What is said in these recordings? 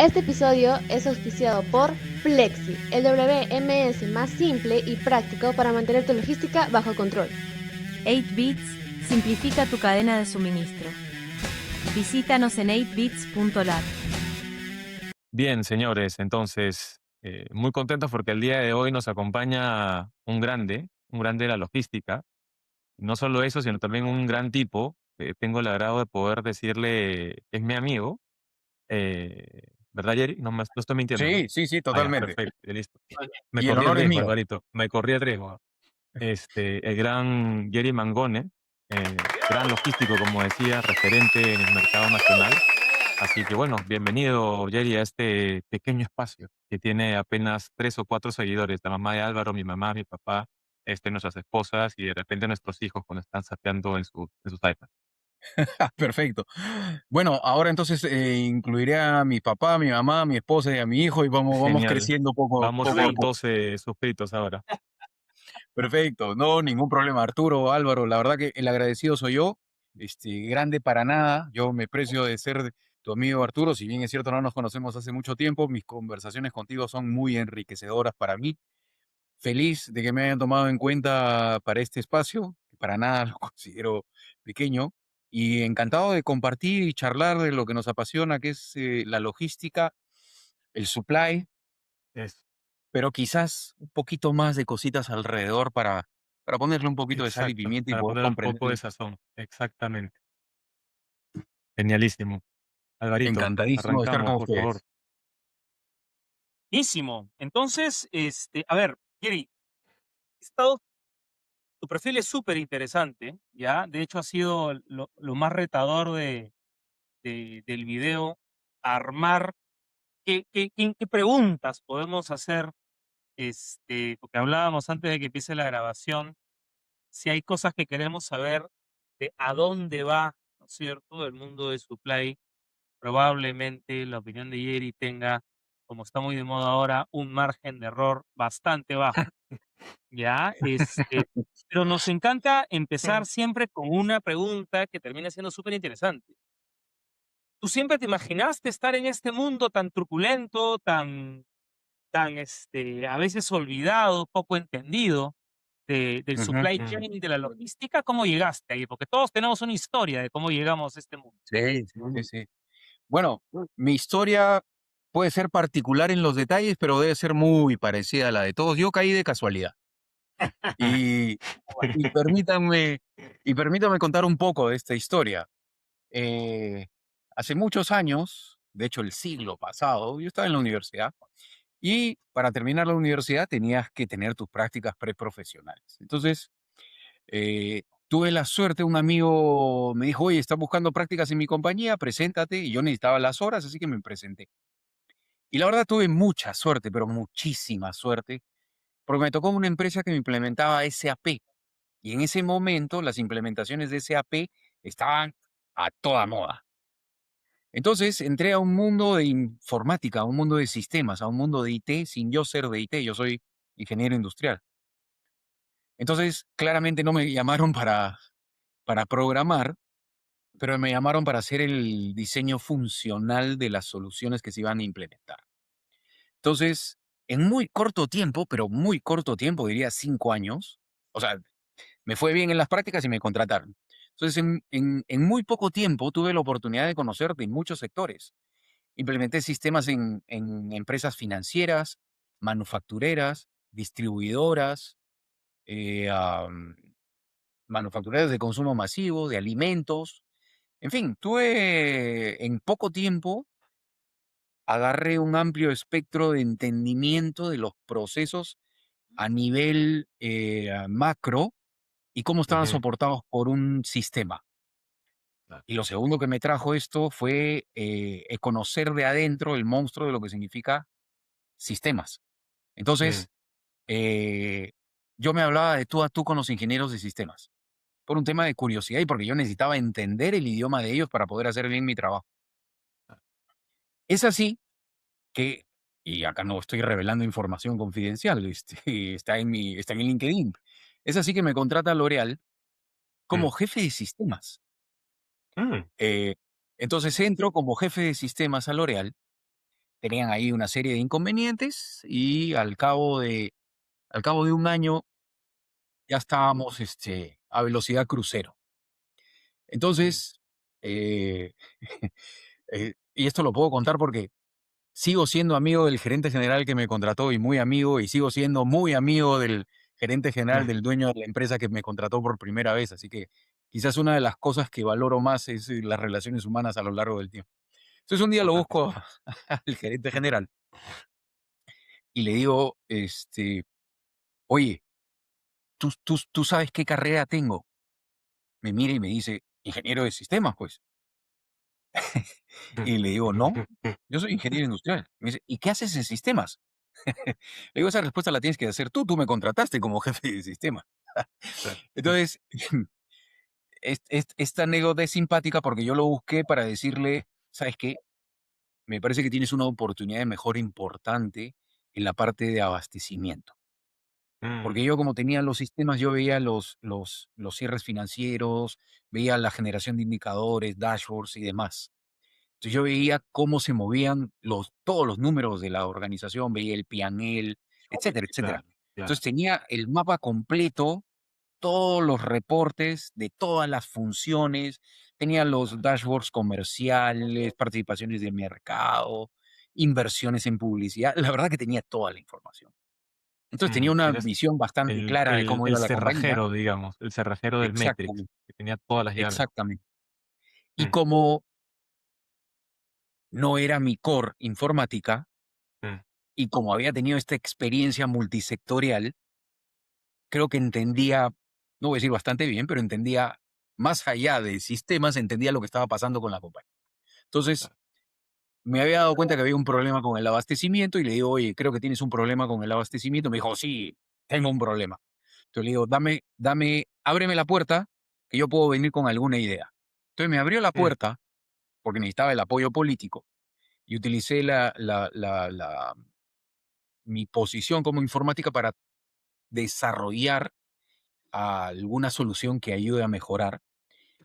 Este episodio es auspiciado por Flexi, el WMS más simple y práctico para mantener tu logística bajo control. 8bits simplifica tu cadena de suministro. Visítanos en 8bits.lat. Bien, señores, entonces, muy contentos porque el día de hoy nos acompaña un grande de la logística. No solo eso, sino también un gran tipo. Tengo el agrado de poder decirle, es mi amigo. ¿Verdad, Jerry? No estoy mintiendo, ¿no? Sí, Ah, ya, totalmente. perfecto, ya listo. Me Y el corrí el honor es riesgo, mío. Alvarito. Me corrí el riesgo. El gran Jerry Mangone, gran logístico, como decía, referente en el mercado nacional. Así que bueno, bienvenido Jerry a este pequeño espacio que tiene apenas 3 o 4 seguidores, la mamá de Álvaro, mi mamá, mi papá, nuestras esposas y de repente nuestros hijos cuando están sapeando en sus iPads. Perfecto. Bueno, ahora entonces incluiré a mi papá, a mi mamá, a mi esposa y a mi hijo y vamos Genial. creciendo Vamos a poco a ser poco. 12 suscritos ahora. Perfecto. No, ningún problema. Arturo, Álvaro, la verdad que el agradecido soy yo. Grande para nada. Yo me precio de ser tu amigo Arturo. Si bien es cierto, no nos conocemos hace mucho tiempo, mis conversaciones contigo son muy enriquecedoras para mí. Feliz de que me hayan tomado en cuenta para este espacio, que para nada lo considero pequeño, y encantado de compartir y charlar de lo que nos apasiona, que es la logística, el supply, Es pero quizás un poquito más de cositas alrededor para ponerle un poquito de sal y exacto, pimienta y para poder poner un poco de comprender. sazón. Exactamente. Genialísimo. Alvarito, Encantadísimo de estar arrancamos, con por favor. ustedes. Buenísimo. Entonces, a ver, Jerry, he estado, tu perfil es súper interesante, ¿ya? De hecho, ha sido lo más retador del video, armar qué preguntas podemos hacer, porque hablábamos antes de que empiece la grabación, si hay cosas que queremos saber de a dónde va, ¿no es cierto?, el mundo de supply. Probablemente la opinión de Jerry tenga, como está muy de moda ahora, un margen de error bastante bajo. Ya, pero nos encanta empezar siempre con una pregunta que termina siendo súper interesante. ¿Tú siempre te imaginaste estar en este mundo tan truculento, a veces olvidado, poco entendido, del Ujú. supply chain y de la logística? ¿Cómo llegaste ahí? Porque todos tenemos una historia de cómo llegamos a este mundo. Sí. Bueno, mi historia puede ser particular en los detalles, pero debe ser muy parecida a la de todos. Yo caí de casualidad. Y, y permítanme, y permítanme contar un poco de esta historia. Eh, Hace muchos años, de hecho el siglo pasado, yo estaba en la universidad y para terminar la universidad tenías que tener tus prácticas preprofesionales. Entonces, tuve la suerte, un amigo me dijo, oye, ¿estás buscando prácticas en mi compañía? Preséntate. Y yo necesitaba las horas, así que me presenté. Y la verdad tuve mucha suerte, pero muchísima suerte, porque me tocó una empresa que me implementaba SAP. Y en ese momento las implementaciones de SAP estaban a toda moda. Entonces entré a un mundo de informática, a un mundo de sistemas, a un mundo de IT sin yo ser de IT. Yo soy ingeniero industrial. Entonces, claramente no me llamaron para programar, pero me llamaron para hacer el diseño funcional de las soluciones que se iban a implementar. Entonces, en muy corto tiempo, pero muy corto tiempo, diría 5 años, o sea, me fue bien en las prácticas y me contrataron. Entonces, en muy poco tiempo tuve la oportunidad de conocer de muchos sectores. Implementé sistemas en empresas financieras, manufactureras, distribuidoras, manufactureras de consumo masivo, de alimentos. En fin, tuve en poco tiempo, agarré un amplio espectro de entendimiento de los procesos a nivel macro y cómo estaban Ujú, soportados por un sistema. claro. Y lo segundo que me trajo esto fue conocer de adentro el monstruo de lo que significa sistemas. Mm, Entonces, eh, yo me hablaba de tú a tú con los ingenieros de sistemas, por un tema de curiosidad y porque yo necesitaba entender el idioma de ellos para poder hacer bien mi trabajo. Es así que, y acá no estoy revelando información confidencial, está en el LinkedIn. Es así que me contrata L'Oréal como mm, jefe de sistemas. mm. Eh, entonces entro como jefe de sistemas a L'Oréal tenían ahí una serie de inconvenientes y al cabo de un año ya estábamos a velocidad crucero. Entonces, eh, y esto lo puedo contar porque sigo siendo amigo del gerente general que me contrató y muy amigo, y sigo siendo muy amigo del gerente general del dueño de la empresa que me contrató por primera vez. Así que quizás una de las cosas que valoro más es las relaciones humanas a lo largo del tiempo. Entonces un día lo Totalmente. busco al gerente general y le digo, oye, ¿tú sabes qué carrera tengo? Me mira y me dice, ingeniero de sistemas, pues. Y le digo, no, yo soy ingeniero industrial. Me dice, ¿y qué haces en sistemas? Le digo, esa respuesta la tienes que hacer tú me contrataste como jefe de sistema. Claro. Entonces, esta anécdota es simpática porque yo lo busqué para decirle, ¿sabes qué? Me parece que tienes una oportunidad de mejora importante en la parte de abastecimiento. Porque yo como tenía los sistemas, yo veía los cierres financieros, veía la generación de indicadores, dashboards y demás. Entonces yo veía cómo se movían todos los números de la organización, veía el P&L, etcétera, etcétera. Claro, claro. Entonces tenía el mapa completo, todos los reportes de todas las funciones, tenía los dashboards comerciales, participaciones de mercado, inversiones en publicidad. La verdad que tenía toda la información. Entonces tenía una Eres visión bastante el, clara de el, cómo el iba la compañía. cerrajero, digamos, el cerrajero del Matrix, Exactamente, que tenía todas las llaves. exactamente. Y Mm, como no era mi core informática, mm, y como había tenido esta experiencia multisectorial, creo que entendía, no voy a decir bastante bien, pero entendía más allá de sistemas, entendía lo que estaba pasando con la compañía. Entonces, claro. me había dado cuenta que había un problema con el abastecimiento y le digo, oye, creo que tienes un problema con el abastecimiento. Me dijo, sí, tengo un problema. Entonces le digo, ábreme la puerta, que yo puedo venir con alguna idea. Entonces me abrió la Mm, puerta porque necesitaba el apoyo político y utilicé mi posición como informática para desarrollar alguna solución que ayude a mejorar.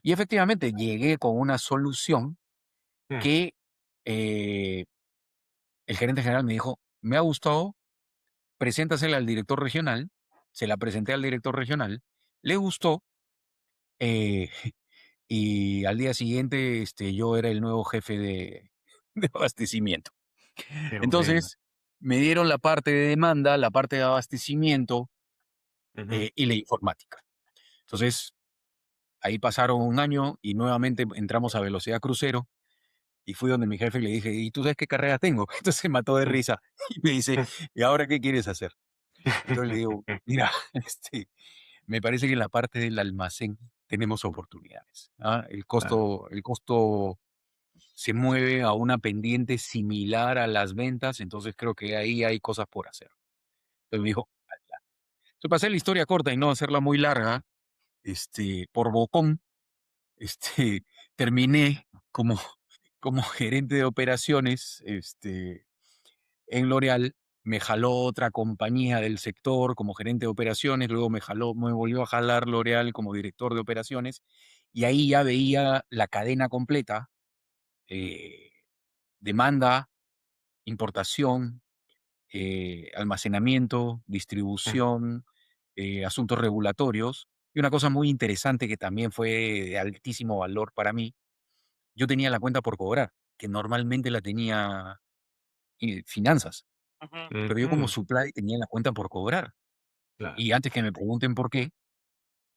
Y efectivamente llegué con una solución mm, que el gerente general me dijo, me ha gustado, preséntasela al director regional. Se la presenté al director regional, le gustó, eh, y al día siguiente yo era el nuevo jefe de abastecimiento. qué bueno. Entonces, me dieron la parte de demanda, la parte de abastecimiento Ujú. y la informática. Entonces, ahí pasaron un año y nuevamente entramos a velocidad crucero y fui donde mi jefe y le dije, ¿y tú sabes qué carrera tengo? Entonces se mató de risa y me dice, ¿y ahora qué quieres hacer? Entonces le digo, mira, me parece que en la parte del almacén tenemos oportunidades. ¿Ah? Claro, El costo se mueve a una pendiente similar a las ventas, entonces creo que ahí hay cosas por hacer. Entonces me dijo, entonces para hacer la historia corta y no hacerla muy larga, por bocón, este, terminé como gerente de operaciones, en L'Oréal. Me jaló otra compañía del sector como gerente de operaciones, luego me volvió a jalar L'Oréal como director de operaciones, y ahí ya veía la cadena completa, eh, demanda, importación, almacenamiento, mm, distribución, asuntos regulatorios. Y una cosa muy interesante que también fue de altísimo valor para mí, yo tenía la cuenta por cobrar, que normalmente la tenía finanzas, Ujú. pero yo como ujú, supply tenía la cuenta por cobrar. claro. Y antes que me pregunten por qué,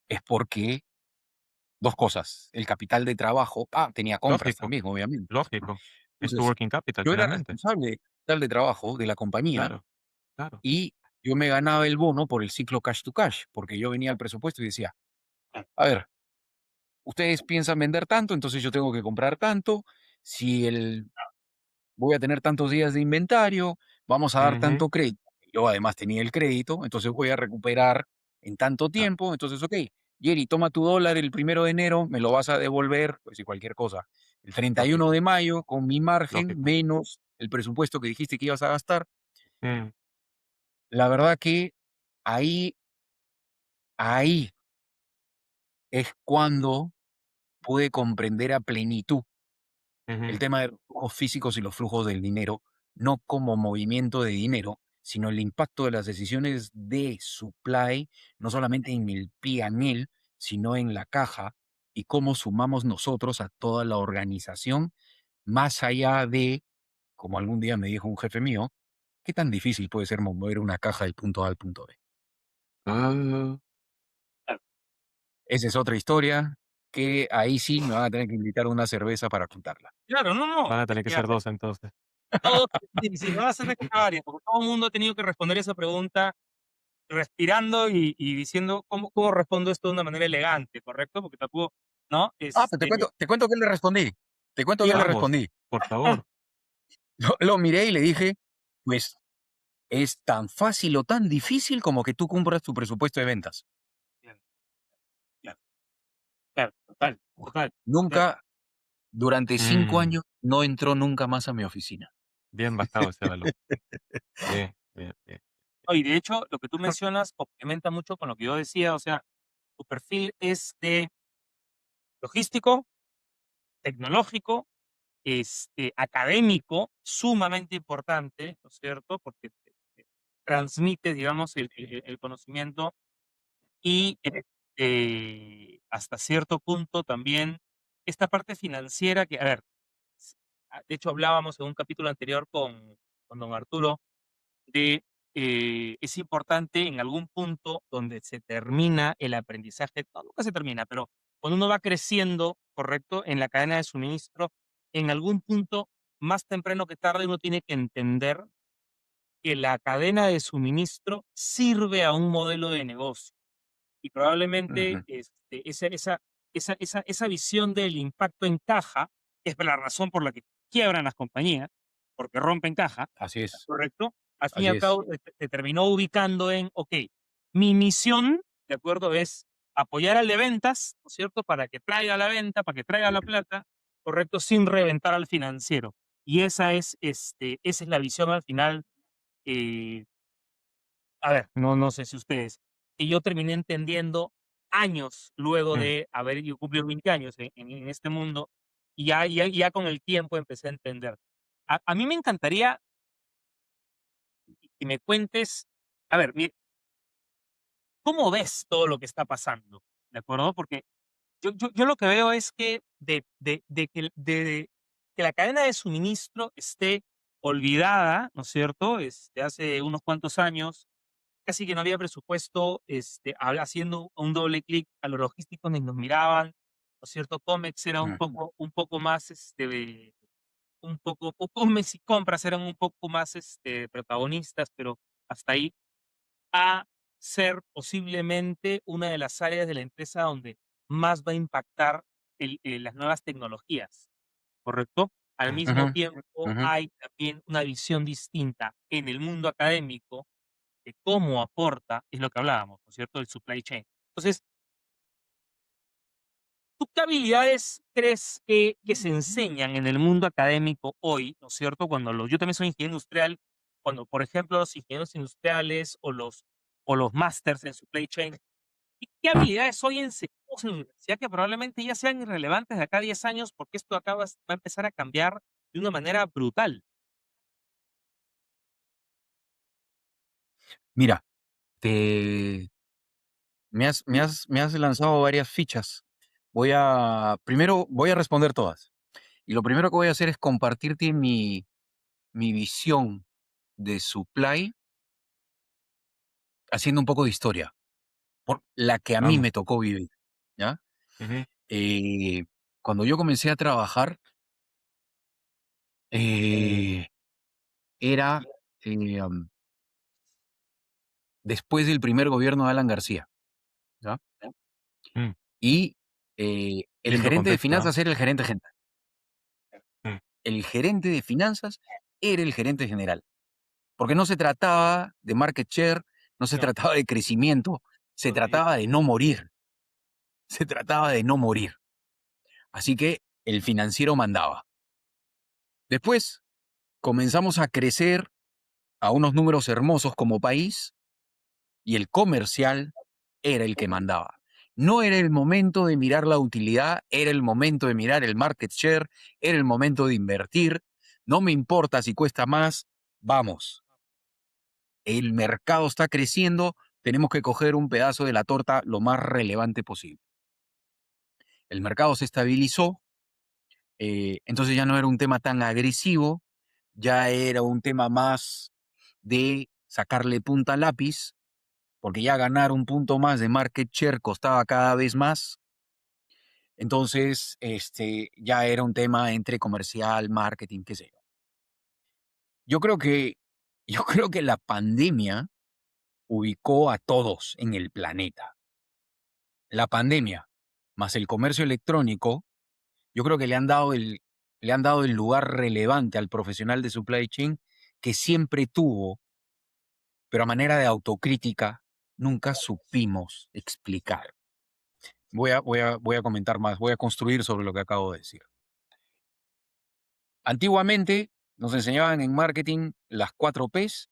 es porque dos cosas. El capital de trabajo, tenía compras Lógico, también, obviamente. lógico. Es tu Entonces, working capital, yo era finalmente. responsable del capital de trabajo de la compañía Claro, claro. y yo me ganaba el bono por el ciclo cash to cash, porque yo venía al presupuesto y decía, a ver, ustedes piensan vender tanto, entonces yo tengo que comprar tanto. Si voy a tener tantos días de inventario, vamos a dar Ujú, tanto crédito. Yo además tenía el crédito, entonces voy a recuperar en tanto claro, tiempo. Entonces, ok, Jerry, toma tu dólar el 1 de enero, me lo vas a devolver, pues si cualquier cosa, el 31 lógico, de mayo, con mi margen lógico. menos el presupuesto que dijiste que ibas a gastar. Mm, La verdad que ahí, ahí es cuando pude comprender a plenitud el ujú, tema de los flujos físicos y los flujos del dinero no como movimiento de dinero, sino el impacto de las decisiones de supply, no solamente en el P&L, sino en la caja, y cómo sumamos nosotros a toda la organización, más allá de, como algún día me dijo un jefe mío, ¿qué tan difícil puede ser mover una caja del punto A al punto B? Ah, Esa es otra historia que ahí sí me van a tener que invitar una cerveza para contarla. Claro, no, no. van a Es tener que que, a ser ver, 2 entonces. todos, sí, van a ser necesarias, porque todo el mundo ha tenido que responder esa pregunta respirando y diciendo cómo respondo esto de una manera elegante, ¿correcto? Porque tampoco, ¿no? Ah, pues te cuento qué le respondí. Te cuento qué le Dígame. Vamos, respondí. por favor. Lo miré y le dije, pues es tan fácil o tan difícil como que tú cumplas tu presupuesto de ventas. Claro, claro, claro, total, total. Nunca, durante 5 Mm, años, no entró nunca más a mi oficina. bien bajado ese valor. Bien, bien, bien. No, y de hecho, lo que tú mencionas complementa mucho con lo que yo decía, o sea, tu perfil es de logístico, tecnológico, académico, sumamente importante, ¿no es cierto? Porque transmite, digamos, el conocimiento y hasta cierto punto también esta parte financiera que, a ver, de hecho hablábamos en un capítulo anterior con don Arturo de es importante en algún punto donde se termina el aprendizaje, no, nunca se termina, pero cuando uno va creciendo, correcto, en la cadena de suministro, en algún punto, más temprano que tarde, uno tiene que entender que la cadena de suministro sirve a un modelo de negocio y probablemente Ujú, esa visión del impacto en caja es la razón por la que quiebran las compañías, porque rompen caja, así es, ¿correcto? Al fin y así al es. cabo, te terminó ubicando en, ok, mi misión, ¿de acuerdo? Es apoyar al de ventas, ¿no es cierto? Para que traiga la venta, para que traiga la plata, ¿correcto? Sin reventar al financiero. Y esa es la visión al final. eh, a ver, no sé si ustedes, que yo terminé entendiendo años luego Mm, de haber yo cumplido 20 años en este mundo, y ya con el tiempo empecé a entender. A mí me encantaría que me cuentes, a ver, ¿cómo ves todo lo que está pasando? ¿De acuerdo? Porque yo lo que veo es que de que la cadena de suministro esté olvidada, ¿no es cierto? Hace unos cuantos años, casi que no había presupuesto, haciendo un doble clic a los logísticos donde nos miraban, ¿no es cierto? Comex era Ujú, un poco más, Comex y compras eran un poco más, protagonistas, pero hasta ahí, a ser posiblemente una de las áreas de la empresa donde más va a impactar las nuevas tecnologías, ¿correcto? Al mismo ujú, tiempo, ujú. hay también una visión distinta en el mundo académico de cómo aporta, es lo que hablábamos, ¿no es cierto?, el supply chain. Entonces, ¿tú qué habilidades crees que se enseñan en el mundo académico hoy, ¿no es cierto? Yo también soy ingeniero industrial, cuando, por ejemplo, los ingenieros industriales o los másters en supply chain, ¿qué habilidades hoy enseñamos en la universidad que probablemente ya sean irrelevantes de acá a 10 años porque esto acá va a empezar a cambiar de una manera brutal? Mira, me has lanzado varias fichas. Primero voy a responder todas. Y lo primero que voy a hacer es compartirte mi visión de supply haciendo un poco de historia, por la que a mí vamos. me tocó vivir, ¿ya? Ujú, Eh, Cuando yo comencé a trabajar, eh, era después del primer gobierno de Alan García, ¿ya? mm, Y el lindo gerente de contexto, ¿ah? finanzas era el gerente general. Mm, El gerente de finanzas era el gerente general, porque no se trataba de market share, no se No, trataba de crecimiento, se ok. trataba de no morir, se trataba de no morir. Así que el financiero mandaba. Después comenzamos a crecer a unos números hermosos como país y el comercial era el que mandaba. No era el momento de mirar la utilidad, era el momento de mirar el market share, era el momento de invertir, No me importa si cuesta más, vamos. El mercado está creciendo, tenemos que coger un pedazo de la torta lo más relevante posible. El mercado se estabilizó, entonces ya no era un tema tan agresivo, ya era un tema más de sacarle punta al lápiz, porque ya ganar un punto más de market share costaba cada vez más. Entonces, ya era un tema entre comercial, marketing, qué sé yo. Yo creo que, yo creo que la pandemia ubicó a todos en el planeta. La pandemia más el comercio electrónico, yo creo que le han dado el lugar relevante al profesional de supply chain que siempre tuvo, pero a manera de autocrítica nunca supimos explicar. Voy a comentar más, voy a construir sobre lo que acabo de decir. Antiguamente nos enseñaban en marketing las 4 Ps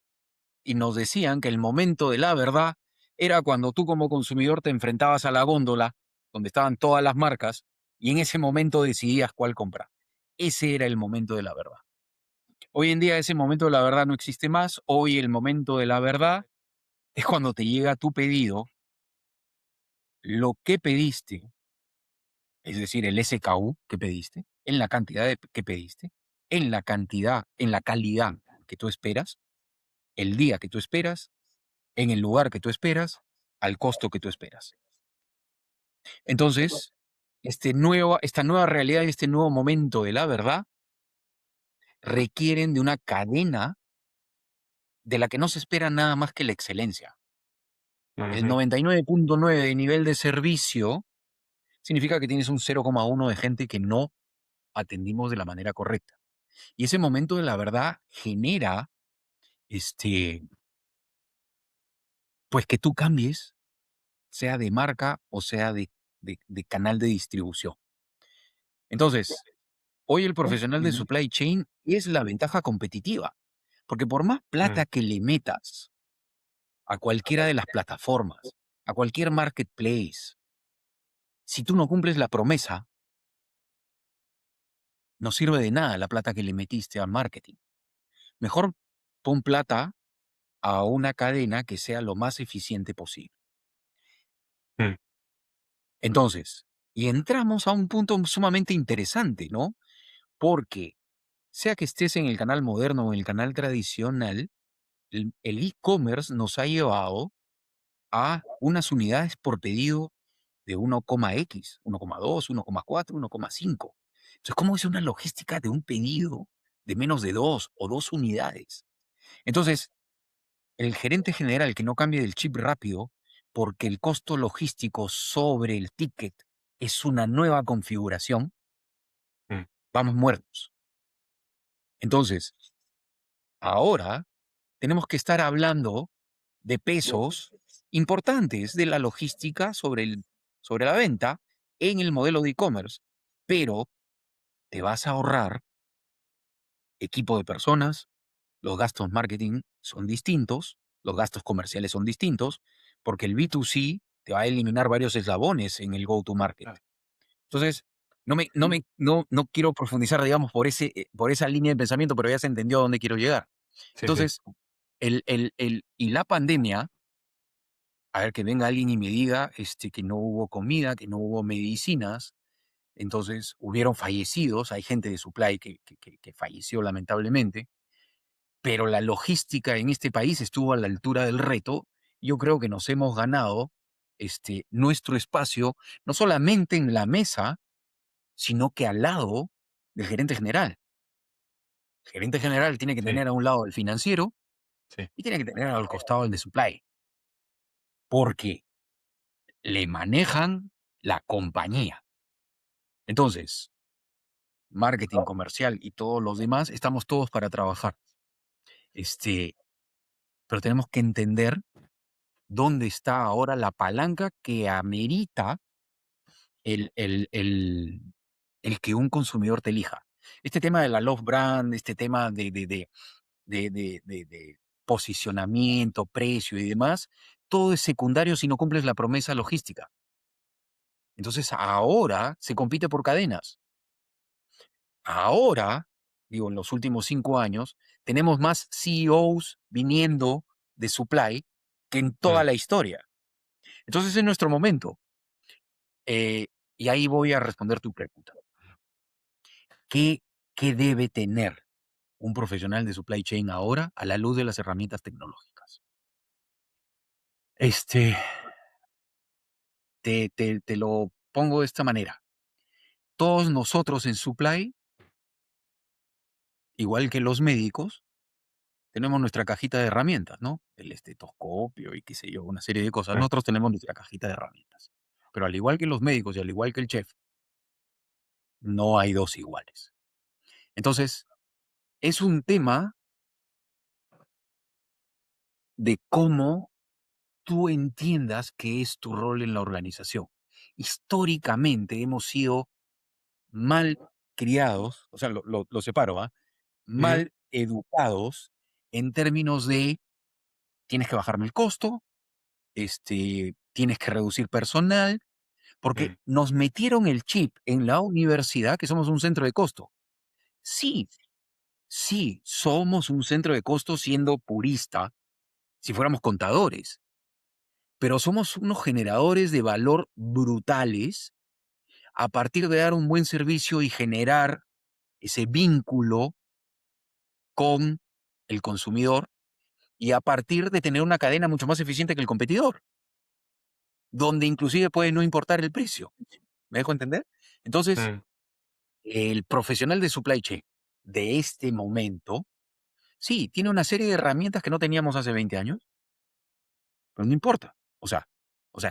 y nos decían que el momento de la verdad era cuando tú como consumidor te enfrentabas a la góndola donde estaban todas las marcas y en ese momento decidías cuál comprar. Ese era el momento de la verdad. Hoy en día ese momento de la verdad no existe más. Hoy el momento de la verdad es cuando te llega tu pedido, lo que pediste, es decir, el SKU que pediste, en la cantidad que pediste, en la cantidad, en la calidad que tú esperas, el día que tú esperas, en el lugar que tú esperas, al costo que tú esperas. Entonces, esta nueva realidad y este nuevo momento de la verdad requieren de una cadena de la que no se espera nada más que la excelencia. El 99.9 de nivel de servicio significa que tienes un 0,1 de gente que no atendimos de la manera correcta. Y ese momento de la verdad genera, pues que tú cambies, sea de marca o sea de canal de distribución. Entonces, hoy el profesional de supply chain es la ventaja competitiva, porque por más plata que le metas a cualquiera de las plataformas, a cualquier marketplace, si tú no cumples la promesa, no sirve de nada la plata que le metiste al marketing. Mejor pon plata a una cadena que sea lo más eficiente posible. Mm. Entonces, y entramos a un punto sumamente interesante, ¿no? Porque sea que estés en el canal moderno o en el canal tradicional, el e-commerce nos ha llevado a unas unidades por pedido de 1,x, 1,2, 1,4, 1,5. Entonces, ¿cómo es una logística de un pedido de menos de 2 o 2 unidades? Entonces, el gerente general que no cambie del chip rápido, porque el costo logístico sobre el ticket es una nueva configuración, Mm. vamos muertos. Entonces, ahora tenemos que estar hablando de pesos importantes de la logística sobre la venta en el modelo de e-commerce, pero te vas a ahorrar equipo de personas, los gastos marketing son distintos, los gastos comerciales son distintos, porque el B2C te va a eliminar varios eslabones en el go-to-market. Entonces, no quiero profundizar, digamos, por esa línea de pensamiento, pero ya se entendió a dónde quiero llegar. Sí, sí. Entonces, y la pandemia, a ver, que venga alguien y me diga que no hubo comida, que no hubo medicinas, entonces hubieron fallecidos, hay gente de supply que falleció lamentablemente, pero la logística en este país estuvo a la altura del reto. Yo creo que nos hemos ganado nuestro espacio, no solamente en la mesa, sino que al lado del gerente general. El gerente general tiene que Sí. tener a un lado el financiero Sí. y tiene que tener al costado el de supply, porque le manejan la compañía. Entonces, marketing comercial y todos los demás, estamos todos para trabajar. Pero tenemos que entender dónde está ahora la palanca que amerita el que un consumidor te elija. Este tema de la love brand, este tema de posicionamiento, precio y demás, todo es secundario si no cumples la promesa logística. Entonces ahora se compite por cadenas. Ahora digo, en los últimos 5 años, tenemos más CEOs viniendo de supply que en toda Mm. la historia. Entonces es nuestro momento. Y ahí voy a responder tu pregunta. ¿Qué, qué debe tener un profesional de supply chain ahora a la luz de las herramientas tecnológicas? Este, te lo pongo de esta manera. Todos nosotros en supply, igual que los médicos, tenemos nuestra cajita de herramientas, ¿no? El estetoscopio y qué sé yo, una serie de cosas. Sí. Nosotros tenemos nuestra cajita de herramientas. Pero al igual que los médicos y al igual que el chef, no hay dos iguales. Entonces, es un tema de cómo tú entiendas qué es tu rol en la organización. Históricamente hemos sido mal criados, o sea, lo separo, ¿ah? Ujú. Mal educados en términos de tienes que bajarme el costo, tienes que reducir personal, porque Mm. nos metieron el chip en la universidad que somos un centro de costo. Sí, sí, somos un centro de costo siendo purista, si fuéramos contadores, pero somos unos generadores de valor brutales a partir de dar un buen servicio y generar ese vínculo con el consumidor y a partir de tener una cadena mucho más eficiente que el competidor, donde inclusive puede no importar el precio. ¿Me dejo entender? Entonces, Mm. el profesional de supply chain de este momento, sí, tiene una serie de herramientas que no teníamos hace 20 años, pero no importa. O sea,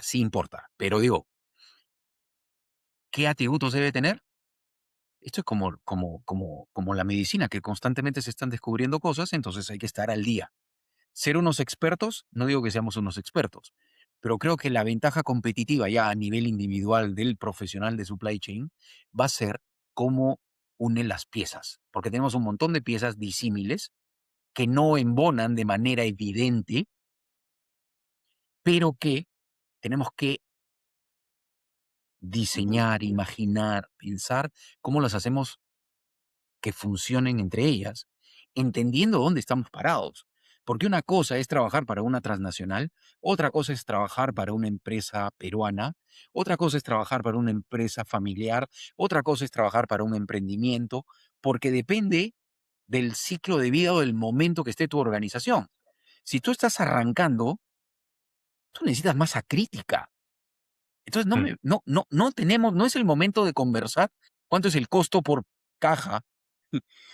sí importa. Pero digo, ¿qué atributos debe tener? Esto es como la medicina, que constantemente se están descubriendo cosas, entonces hay que estar al día. Ser unos expertos, no digo que seamos unos expertos, pero creo que la ventaja competitiva ya a nivel individual del profesional de supply chain va a ser cómo une las piezas, porque tenemos un montón de piezas disímiles que no embonan de manera evidente, pero que tenemos que diseñar, imaginar, pensar cómo las hacemos que funcionen entre ellas, entendiendo dónde estamos parados. Porque una cosa es trabajar para una transnacional, otra cosa es trabajar para una empresa peruana, otra cosa es trabajar para una empresa familiar, otra cosa es trabajar para un emprendimiento, porque depende del ciclo de vida o del momento que esté tu organización. Si tú estás arrancando, tú necesitas masa crítica. Entonces Mm. no tenemos, no es el momento de conversar cuánto es el costo por caja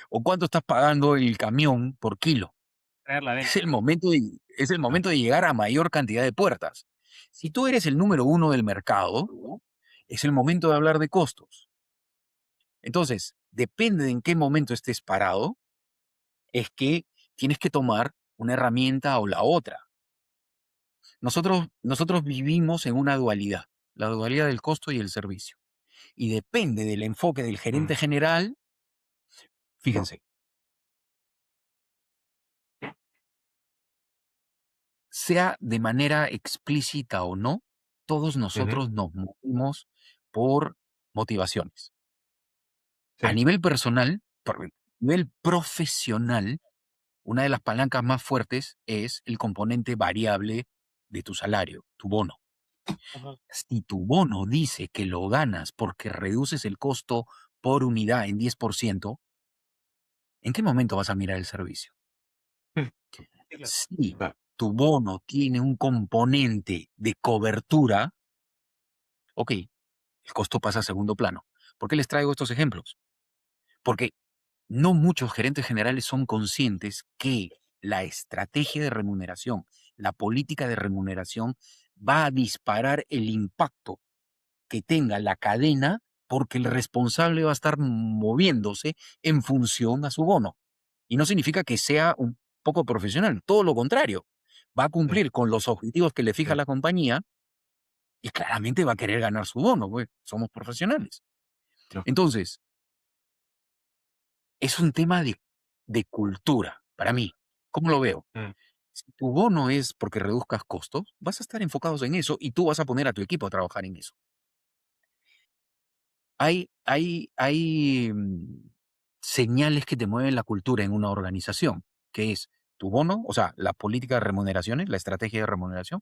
o cuánto estás pagando el camión por kilo. Traer la Es venta. el momento de, es el Ah. momento de llegar a mayor cantidad de puertas. Si tú eres el número uno del mercado, es el momento de hablar de costos. Entonces, depende de en qué momento estés parado, es que tienes que tomar una herramienta o la otra. Nosotros vivimos en una dualidad, la dualidad del costo y el servicio. Y depende del enfoque del gerente Mm. general, fíjense, sea de manera explícita o no, todos Ujú. nosotros nos movemos por motivaciones. A Sí. nivel personal, a nivel profesional, una de las palancas más fuertes es el componente variable de tu salario, tu bono. Ajá. Si tu bono dice que lo ganas porque reduces el costo por unidad en 10%, ¿en qué momento vas a mirar el servicio? Mm. Sí, claro. Si Claro. tu bono tiene un componente de cobertura, ok, el costo pasa a segundo plano. ¿Por qué les traigo estos ejemplos? Porque no muchos gerentes generales son conscientes que la estrategia de remuneración, la política de remuneración va a disparar el impacto que tenga la cadena porque el responsable va a estar moviéndose en función a su bono. Y no significa que sea un poco profesional, todo lo contrario. Va a Sí. cumplir con los objetivos que le fija Sí. la compañía y claramente va a querer ganar su bono, pues somos profesionales. Lógico. Entonces, es un tema de cultura para mí. ¿Cómo lo veo? Mm. Si tu bono es porque reduzcas costos, vas a estar enfocados en eso y tú vas a poner a tu equipo a trabajar en eso. Hay señales que te mueven la cultura en una organización, que es tu bono, o sea, la política de remuneraciones, la estrategia de remuneración,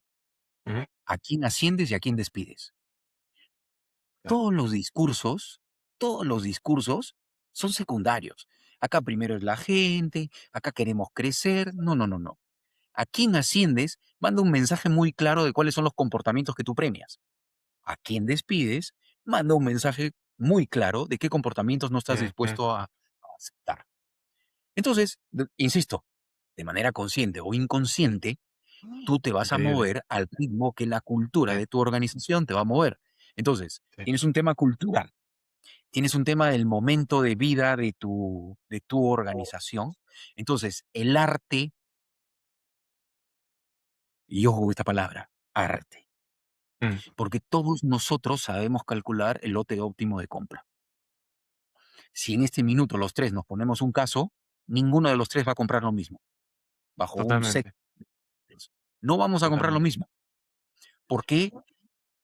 Ujú, a quién asciendes y a quién despides. claro. Todos los discursos son secundarios. Acá primero es la gente, acá queremos crecer. No, no, no, no. A quién asciendes manda un mensaje muy claro de cuáles son los comportamientos que tú premias. A quién despides manda un mensaje muy claro de qué comportamientos no estás Ujú, dispuesto a aceptar. Entonces, insisto, de manera consciente o inconsciente, tú te vas a increíble. mover al ritmo que la cultura Sí, de tu organización te va a mover. Entonces, sí. tienes un tema cultural, tienes un tema del momento de vida de tu organización. Entonces, el arte, y ojo con esta palabra, arte, Mm, porque todos nosotros sabemos calcular el lote óptimo de compra. Si en este minuto los tres nos ponemos un caso, ninguno de los tres va a comprar lo mismo, bajo un set. totalmente, No vamos a comprar lo totalmente. mismo. ¿Por qué?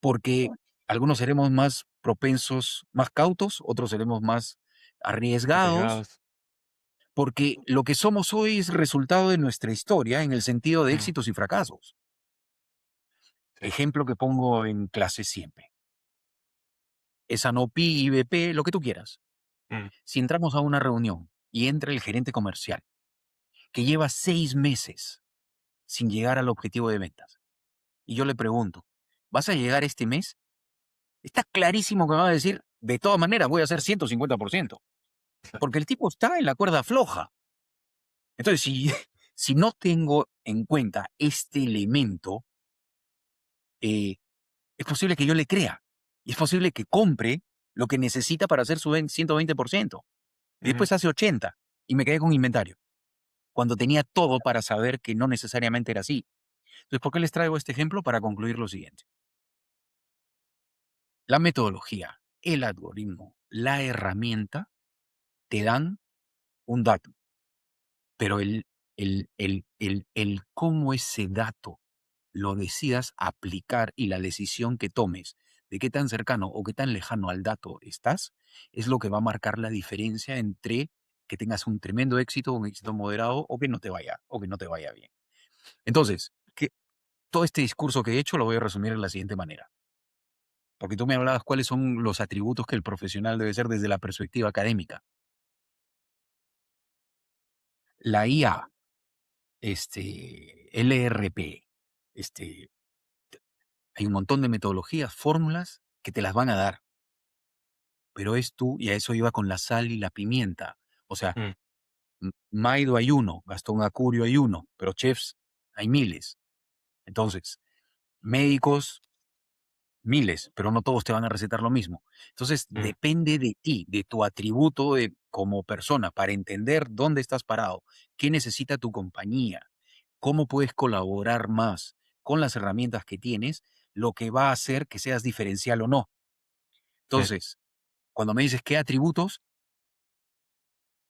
Porque algunos seremos más propensos, más cautos, otros seremos más arriesgados, Arriesgados. porque lo que somos hoy es resultado de nuestra historia en el sentido de Mm, éxitos y fracasos. sí. Ejemplo que pongo en clase siempre. Sanopi, IBP, lo que tú quieras. Mm, Si entramos a una reunión y entra el gerente comercial, que lleva 6 meses sin llegar al objetivo de ventas, y yo le pregunto, ¿vas a llegar este mes? Está clarísimo que me va a decir, de todas maneras voy a hacer 150%, porque el tipo está en la cuerda floja. Entonces, si, si no tengo en cuenta este elemento, eh, es posible que yo le crea y es posible que compre lo que necesita para hacer su 120%. Y ujú. después hace 80 y me quedé con inventario, cuando tenía todo para saber que no necesariamente era así. Entonces, ¿por qué les traigo este ejemplo? Para concluir lo siguiente. La metodología, el algoritmo, la herramienta te dan un dato, pero el cómo ese dato lo decidas aplicar y la decisión que tomes de qué tan cercano o qué tan lejano al dato estás, es lo que va a marcar la diferencia entre que tengas un tremendo éxito, un éxito moderado o que no te vaya bien. Entonces, todo este discurso que he hecho lo voy a resumir de la siguiente manera, porque tú me hablabas cuáles son los atributos que el profesional debe ser desde la perspectiva académica. La IA, LRP, este, hay un montón de metodologías, fórmulas que te las van a dar, pero es tú, y a eso iba con la sal y la pimienta. O sea, Mm, Maido hay uno, Gastón Acurio hay uno, pero chefs hay miles. Entonces, médicos, miles, pero no todos te van a recetar lo mismo. Entonces, mm, depende de ti, de tu atributo como persona, para entender dónde estás parado, qué necesita tu compañía, cómo puedes colaborar más con las herramientas que tienes, lo que va a hacer que seas diferencial o no. sí. Entonces, cuando me dices qué atributos,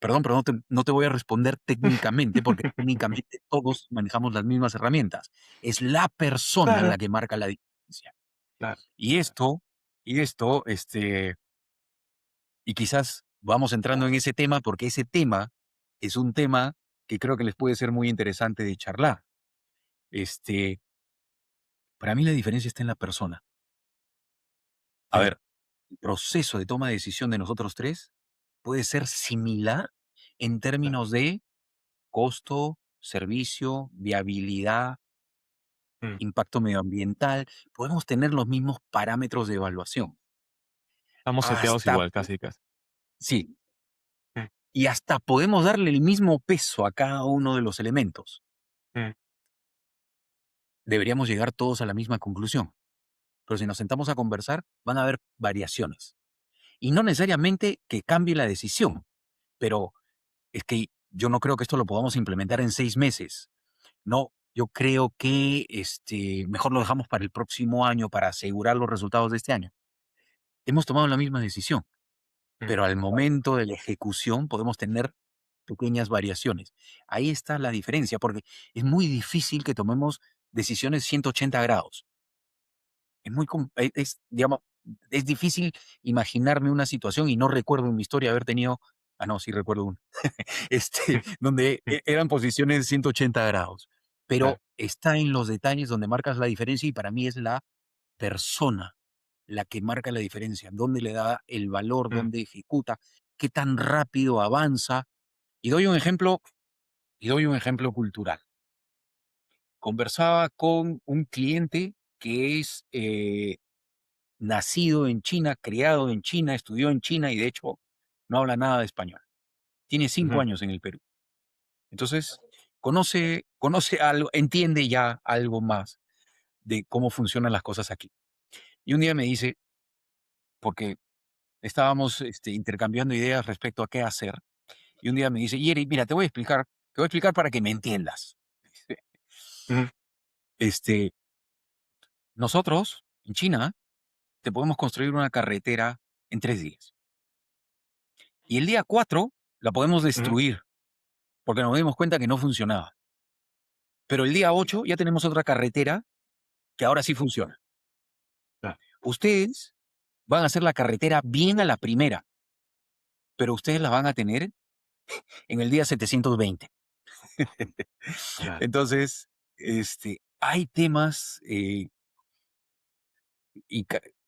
perdón, pero no te voy a responder técnicamente, porque técnicamente todos manejamos las mismas herramientas. Es la persona Claro, la que marca la diferencia. claro, Y claro. esto, y quizás vamos entrando en ese tema, porque ese tema es un tema que creo que les puede ser muy interesante de charlar. Este, para mí la diferencia está en la persona. A Sí, ver, el proceso de toma de decisión de nosotros tres puede ser similar en claro. términos de costo, servicio, viabilidad, Mm, impacto medioambiental. Podemos tener los mismos parámetros de evaluación. estamos seteados Hasta, igual, casi, casi. sí, Mm, y hasta podemos darle el mismo peso a cada uno de los elementos. mm, Deberíamos llegar todos a la misma conclusión. Pero si nos sentamos a conversar, van a haber variaciones. Y no necesariamente que cambie la decisión, pero es que yo no creo que esto lo podamos implementar en 6 meses. No, yo creo que mejor lo dejamos para el próximo año para asegurar los resultados de este año. Hemos tomado la misma decisión, mm. pero al momento de la ejecución podemos tener pequeñas variaciones. Ahí está la diferencia, porque es muy difícil que tomemos decisiones 180 grados. Digamos, es difícil imaginarme una situación y no recuerdo en mi historia haber tenido No, sí recuerdo uno. Donde eran posiciones de 180 grados. Claro. Pero está en los detalles donde marcas la diferencia y para mí es la persona la que marca la diferencia, dónde le da el valor, Mm, dónde ejecuta, qué tan rápido avanza. Y doy un ejemplo, cultural. Conversaba con un cliente que es nacido en China, criado en China, estudió en China y de hecho no habla nada de español. Tiene 5 ujú, años en el Perú. Entonces, conoce algo, entiende ya algo más de cómo funcionan las cosas aquí. Y un día me dice, porque estábamos intercambiando ideas respecto a qué hacer, y un día me dice, Yeri, mira, te voy a explicar para que me entiendas. ujú, Este, nosotros, en China, te podemos construir una carretera en 3 días. Y el día 4 la podemos ujú, destruir, porque nos dimos cuenta que no funcionaba. Pero el día 8 ya tenemos otra carretera que ahora sí funciona. claro, Ustedes van a hacer la carretera bien a la primera, pero ustedes la van a tener en el día 720. claro. Entonces, hay temas, y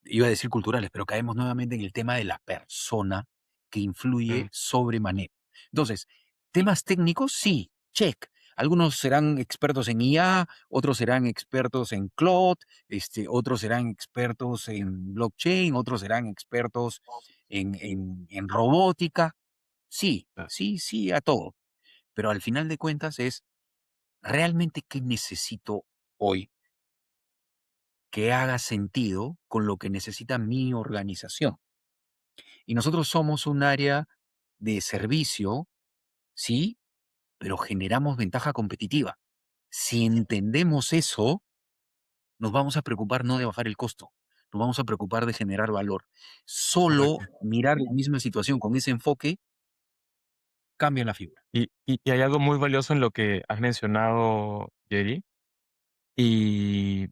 iba a decir culturales, pero caemos nuevamente en el tema de la persona que influye Mm, sobremanera. Entonces, temas técnicos, sí, check. Algunos serán expertos en IA, otros serán expertos en cloud, otros serán expertos en blockchain, otros serán expertos en robótica. Sí, claro. sí, sí, a todo. Pero al final de cuentas es realmente qué necesito hoy que haga sentido con lo que necesita mi organización. Y nosotros somos un área de servicio, sí, pero generamos ventaja competitiva. Si entendemos eso, nos vamos a preocupar no de bajar el costo, nos vamos a preocupar de generar valor. Solo Correcto. mirar la misma situación con ese enfoque cambia la figura. Y hay algo muy valioso en lo que has mencionado, Jerry, y,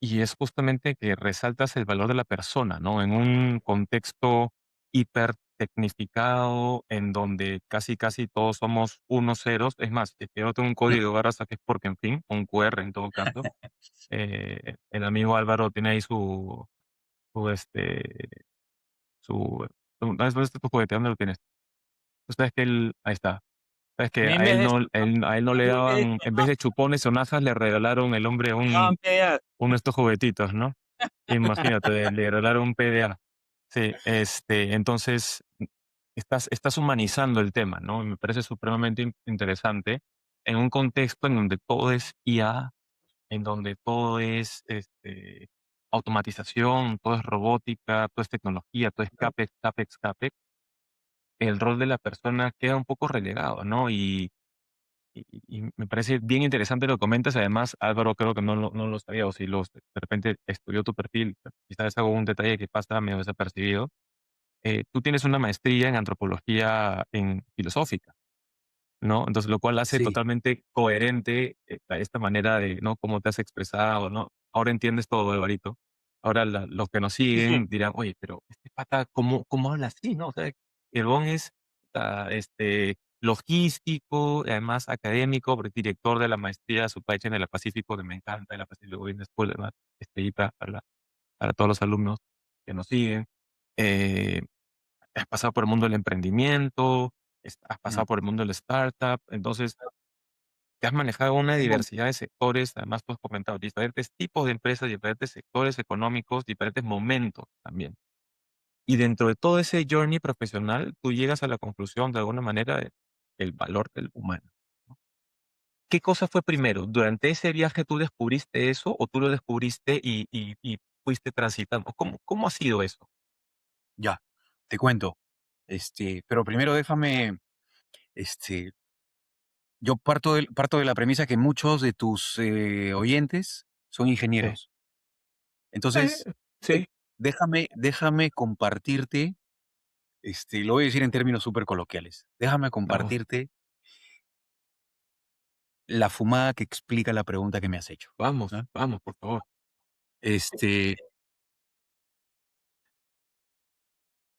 y es justamente que resaltas el valor de la persona, ¿no? En un contexto hipertecnificado, en donde casi, casi todos somos unos ceros. Es más, si yo tengo un código de barras aquí es porque, en fin, un QR en todo caso. El amigo Álvaro tiene ahí su, este, ¿dónde está tu juguete? ¿Dónde lo tienes? Tú sabes que él, ahí está. Sabes que En vez de eso, a él no le en vez de daban, eso, en vez de chupones o najas, le regalaron el hombre me daban PDA. uno de estos juguetitos, ¿no? Imagínate, le regalaron un PDA. Sí, entonces, estás humanizando el tema, ¿no? Y me parece supremamente interesante en un contexto en donde todo es IA, en donde todo es, automatización, todo es robótica, todo es tecnología, todo es CAPEX, CAPEX, CAPEX. El rol de la persona queda un poco relegado, ¿no? Y me parece bien interesante lo que comentas. Además, Álvaro creo que no lo sabía, o si de repente estudió tu perfil, quizás hago un detalle que pasa medio desapercibido. Tú tienes una maestría en antropología en filosófica, ¿no? Entonces, lo cual hace Sí. totalmente coherente esta manera de, ¿no? Cómo te has expresado, ¿no? Ahora entiendes todo, Alvarito. Ahora los que nos Sí, sí. siguen dirán, oye, pero este pata, ¿cómo habla así, no? O sea, el bon es logístico, y además académico, porque es director de la maestría Supply Chain de la Pacífico, que me encanta, de la Pacific Business School, además, y para todos los alumnos que nos siguen. Eh, Has pasado por el mundo del emprendimiento, has Mm. pasado por el mundo del startup, entonces te has manejado una Tengo- diversidad de sectores, además tú has comentado diferentes tipos de empresas, diferentes sectores económicos, diferentes momentos también. Y dentro de todo ese journey profesional, tú llegas a la conclusión de alguna manera del valor del humano, ¿no? ¿Qué cosa fue primero? ¿Durante ese viaje tú descubriste eso o tú lo descubriste y fuiste transitando? ¿Cómo ha sido eso? Ya, te cuento. Pero primero déjame, este, yo parto de la premisa que muchos de tus oyentes son Sí. ingenieros. Entonces, Sí. déjame compartirte, lo voy a decir en términos súper coloquiales. Déjame Vamos, compartirte la fumada que explica la pregunta que me has hecho. vamos, ¿No? vamos, por favor. Este,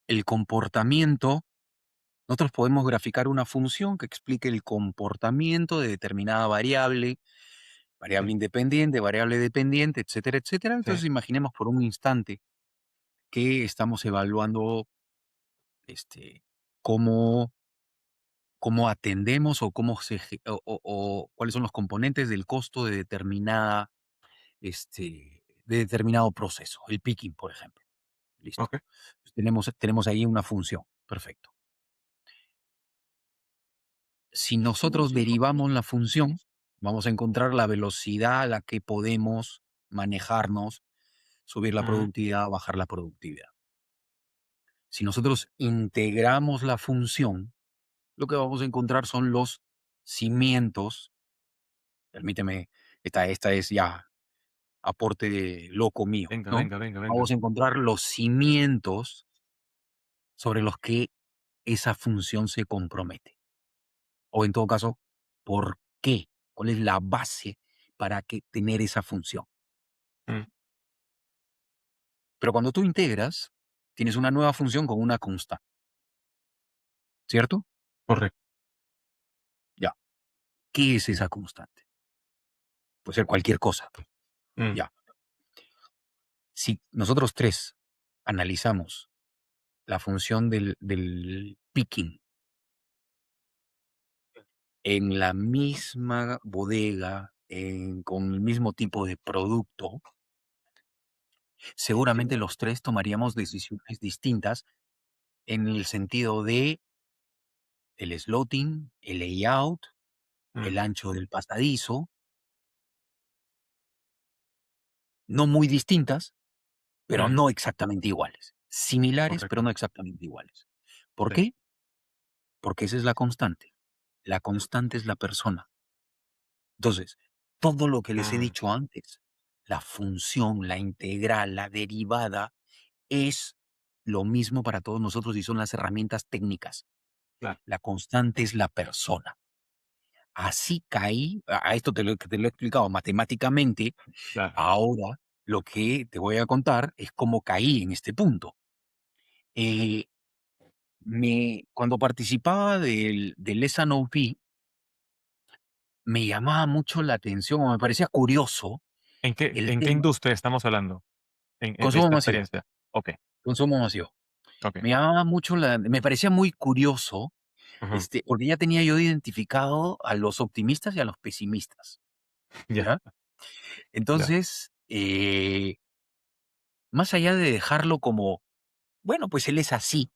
el comportamiento Nosotros podemos graficar una función que explique el comportamiento de determinada variable, variable Sí, independiente, variable dependiente, etcétera, etcétera. sí, Entonces imaginemos por un instante que estamos evaluando este, cómo, cómo atendemos o cómo o cuáles son los componentes del costo de de determinado proceso, el picking, por ejemplo. Listo. ok. Pues tenemos ahí una función. Perfecto. Si nosotros derivamos la función, vamos a encontrar la velocidad a la que podemos manejarnos, subir la Ujú, productividad, bajar la productividad. Si nosotros integramos la función, lo que vamos a encontrar son los cimientos. Permíteme, esta es ya aporte loco mío, venga, ¿no? venga, venga, venga. Vamos a encontrar los cimientos sobre los que esa función se compromete. O en todo caso, ¿por qué? ¿Cuál es la base para tener esa función? Mm, Pero cuando tú integras, tienes una nueva función con una constante, ¿cierto? correcto. Ya. ¿Qué es esa constante? Puede ser cualquier cosa. Mm, Ya. Si nosotros tres analizamos la función del picking en la misma bodega, con el mismo tipo de producto, seguramente los tres tomaríamos decisiones distintas en el sentido de el slotting, el layout, mm, el ancho del pasadizo, no muy distintas, pero mm, no exactamente iguales. Similares, pero correcto. no exactamente iguales. ¿Por Sí. qué? Porque esa es la constante. La constante es la persona. Entonces, todo lo que les he Mm, dicho antes, la función, la integral, la derivada, es lo mismo para todos nosotros y son las herramientas técnicas. claro, La constante es la persona. Así caí, a esto te lo he explicado matemáticamente, claro. ahora lo que te voy a contar es cómo caí en este punto. Eh, cuando participaba del S&OP, me llamaba mucho la atención o me parecía curioso el En qué tema industria estamos hablando de consumo esta masivo, experiencia? Ok, consumo masivo. ok. Me parecía muy curioso, Ujú, porque ya tenía yo identificado a los optimistas y a los pesimistas, ya, ¿ya? ya. Entonces, más allá de dejarlo como, bueno, pues él es así,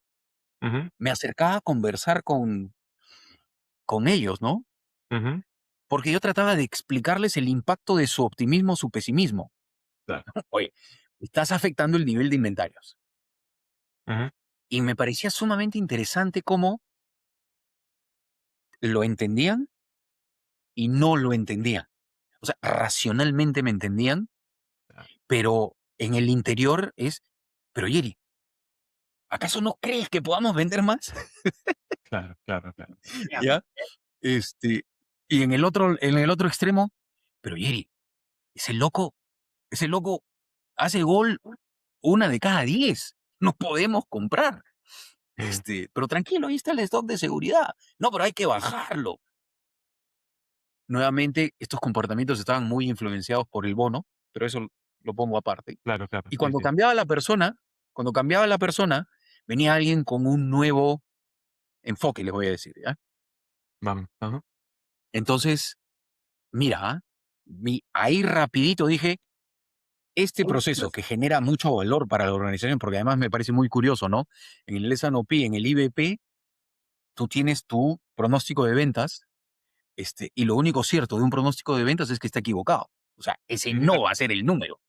Ujú, me acercaba a conversar con ellos, ¿no? ujú, Porque yo trataba de explicarles el impacto de su optimismo, su pesimismo. claro. Oye, estás afectando el nivel de inventarios. Ujú, Y me parecía sumamente interesante cómo lo entendían y no lo entendían. O sea, racionalmente me entendían, claro, pero en el interior es, pero Yeri, ¿acaso no crees que podamos vender más? claro, claro, claro. ¿Ya? Este, y en el otro extremo, pero Yeri, ese loco, ese loco hace gol una de cada 10. No podemos comprar. Mm, Pero tranquilo, ahí está el stock de seguridad. No, pero hay que bajarlo. Nuevamente, estos comportamientos estaban muy influenciados por el bono, pero eso lo pongo aparte. claro, claro. Y Sí, sí. cuando cambiaba la persona, venía alguien con un nuevo enfoque, les voy a decir, ¿ya? Vamos. Ajá. Entonces, mira, ahí rapidito dije, este proceso que genera mucho valor para la organización, porque además me parece muy curioso, ¿no? En el S&OP, en el IBP, tú tienes tu pronóstico de ventas, y lo único cierto de un pronóstico de ventas es que está equivocado. O sea, ese Ujú, no va a ser el número.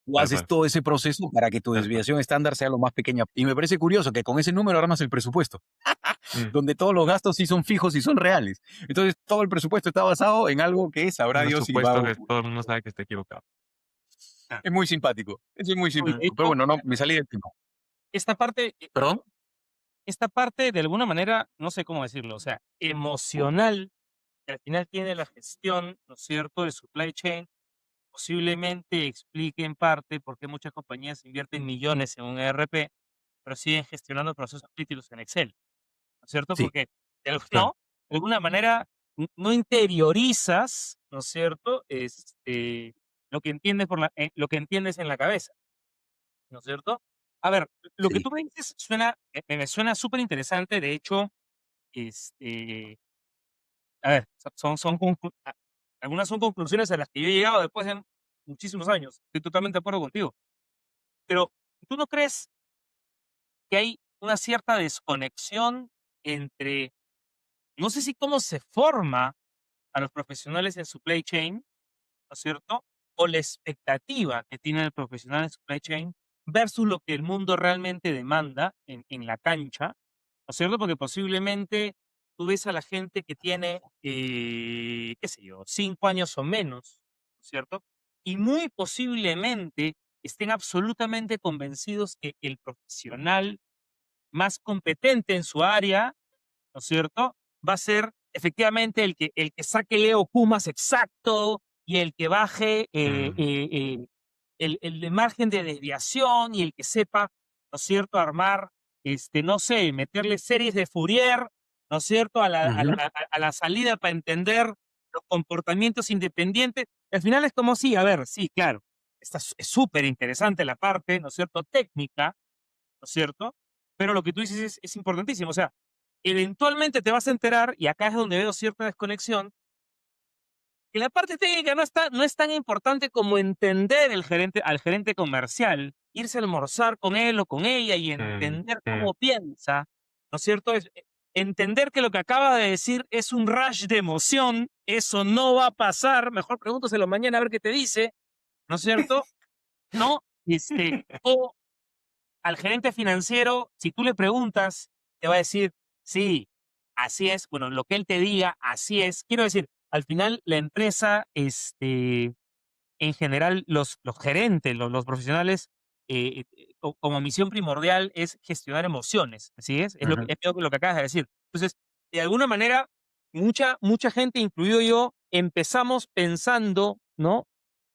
Tú tal haces cual, todo ese proceso para que tu tal cual. desviación estándar sea lo más pequeña. Y me parece curioso que con ese número armas el presupuesto, Mm, donde todos los gastos sí son fijos y son reales. Entonces, todo el presupuesto está basado en algo que sabrá un Dios si va a supuesto que ocurrir. todo el mundo sabe que está equivocado. Ah, Es muy simpático. Eso es muy no, y de simpático. Pero hecho, bueno, no, me salí del tema. esta parte, ¿Perdón? esta parte de alguna manera, no sé cómo decirlo, o sea, emocional, que al final tiene la gestión, ¿no es cierto?, de supply chain, posiblemente explique en parte por qué muchas compañías invierten millones en un ERP, pero siguen gestionando procesos críticos en Excel. es cierto? Sí, Porque, Claro. ¿no? De alguna manera no interiorizas, ¿no es cierto? Lo que entiendes lo que entiendes en la cabeza, ¿no es cierto? A ver, lo que sí. tú me dices me suena súper interesante. De hecho, este, a ver, algunas son conclusiones a las que yo he llegado después de muchísimos años. Estoy totalmente de acuerdo contigo. Pero, ¿tú no crees que hay una cierta desconexión entre, no sé si cómo se forma a los profesionales en supply chain, ¿no es cierto? O la expectativa que tiene el profesional en supply chain versus lo que el mundo realmente demanda en la cancha, ¿no es cierto? Porque posiblemente tú ves a la gente que tiene, qué sé yo, 5 años o menos, ¿no es cierto? Y muy posiblemente estén absolutamente convencidos que el profesional más competente en su área, ¿no es cierto? Va a ser efectivamente el que saque Leo Pumas exacto y el que baje el de margen de desviación y el que sepa, ¿no es cierto?, armar, no sé, meterle series de Fourier, ¿no es cierto?, Ujú. a la salida para entender los comportamientos independientes. Al final es como sí, a ver, sí, claro, es súper interesante la parte, ¿no es cierto?, técnica, ¿no es cierto? Pero lo que tú dices es importantísimo. O sea, eventualmente te vas a enterar, y acá es donde veo cierta desconexión, que la parte técnica no es tan importante como entender al gerente comercial, irse a almorzar con él o con ella y Mm, entender mm, cómo piensa, ¿no es cierto? Entender que lo que acaba de decir es un rush de emoción, eso no va a pasar, mejor pregúntaselo mañana a ver qué te dice, ¿no es cierto? ¿No? O al gerente financiero, si tú le preguntas, te va a decir, sí, así es, bueno, lo que él te diga, así es. Quiero decir, al final la empresa, en general, los gerentes, los profesionales, como misión primordial es gestionar emociones, ¿así es? Ujú. Es lo que acabas de decir. Entonces, de alguna manera, mucha gente, incluido yo, empezamos pensando, ¿no?,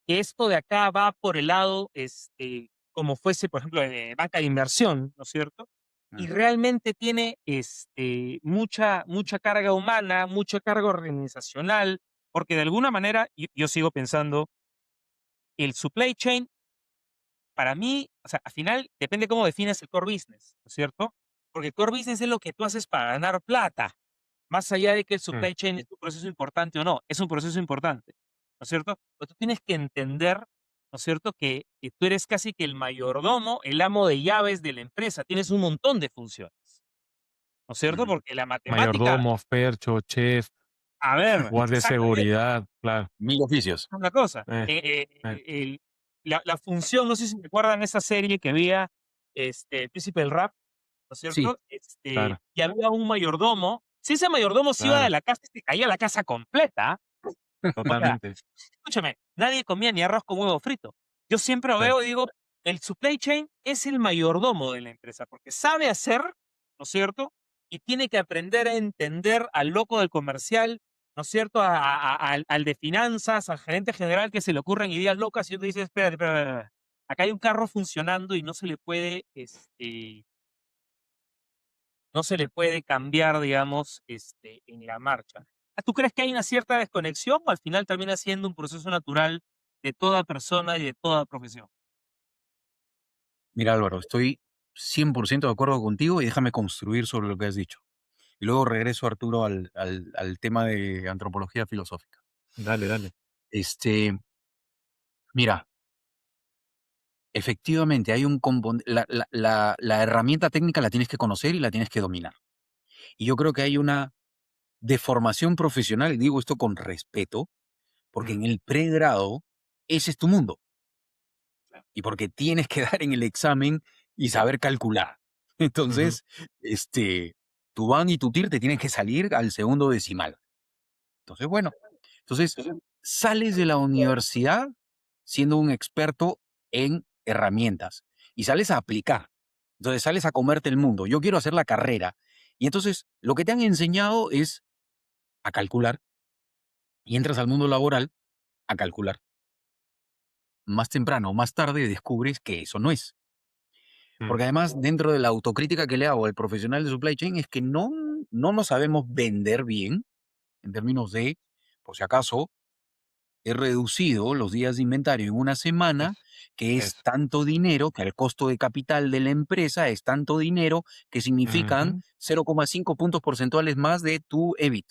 que esto de acá va por el lado, como fuese, por ejemplo, de banca de inversión, ¿no es cierto? Y Mm. realmente tiene, mucha carga humana, mucha carga organizacional, porque de alguna manera, yo sigo pensando, el supply chain, para mí, o sea, al final depende cómo defines el core business, ¿no es cierto? Porque el core business es lo que tú haces para ganar plata, más allá de que el mm. supply chain es un proceso importante o no, es un proceso importante, ¿no es cierto? Pero tú tienes que entender, ¿no es cierto?, que tú eres casi que el mayordomo, el amo de llaves de la empresa, tienes un montón de funciones, ¿no es cierto? Ujú. Porque la matemática, Mayordomo, fercho, chef, a ver, guardia de exactamente, seguridad, claro. Mil oficios. una cosa, Eh, eh, la función, no sé si recuerdan esa serie que había, El Príncipe del Rap, ¿no es Sí, cierto? claro, Y había un mayordomo. Si ese mayordomo se iba de claro, la casa, se caía la casa completa. O sea, totalmente. escúchame, nadie comía ni arroz con huevo frito. Yo siempre lo Sí. veo y digo, el supply chain es el mayordomo de la empresa, porque sabe hacer, ¿no es cierto? Y tiene que aprender a entender al loco del comercial, ¿no es cierto? Al de finanzas, al gerente general que se le ocurren ideas locas y tú dices, espérate, espérate, espérate. Acá hay un carro funcionando y no se le puede cambiar, digamos, en la marcha. ¿Tú crees que hay una cierta desconexión o al final termina siendo un proceso natural de toda persona y de toda profesión? mira Álvaro, estoy 100% de acuerdo contigo y déjame construir sobre lo que has dicho. Y luego regreso, Arturo, al tema de antropología filosófica. Dale, dale. Este, mira, efectivamente hay un componente, la herramienta técnica la tienes que conocer y la tienes que dominar. Y yo creo que hay una deformación profesional, y digo esto con respeto, porque Mm, en el pregrado ese es tu mundo y porque tienes que dar en el examen y saber calcular. ujú, Entonces, tu van y tu TIR te tienen que salir al segundo decimal. Entonces, bueno, entonces sales de la universidad siendo un experto en herramientas y sales a aplicar. Entonces sales a comerte el mundo. Yo quiero hacer la carrera. Y entonces lo que te han enseñado es a calcular y entras al mundo laboral a calcular. Más temprano o más tarde descubres que eso no es. mm, Porque además, dentro de la autocrítica que le hago al profesional de supply chain, es que no, bien, no nos sabemos vender bien, en términos de, por si acaso, he reducido los días de inventario en una semana, Eso, que es eso. tanto dinero, que el costo de capital de la empresa es tanto dinero, que significan Ujú, 0,5 puntos porcentuales más de tu EBIT.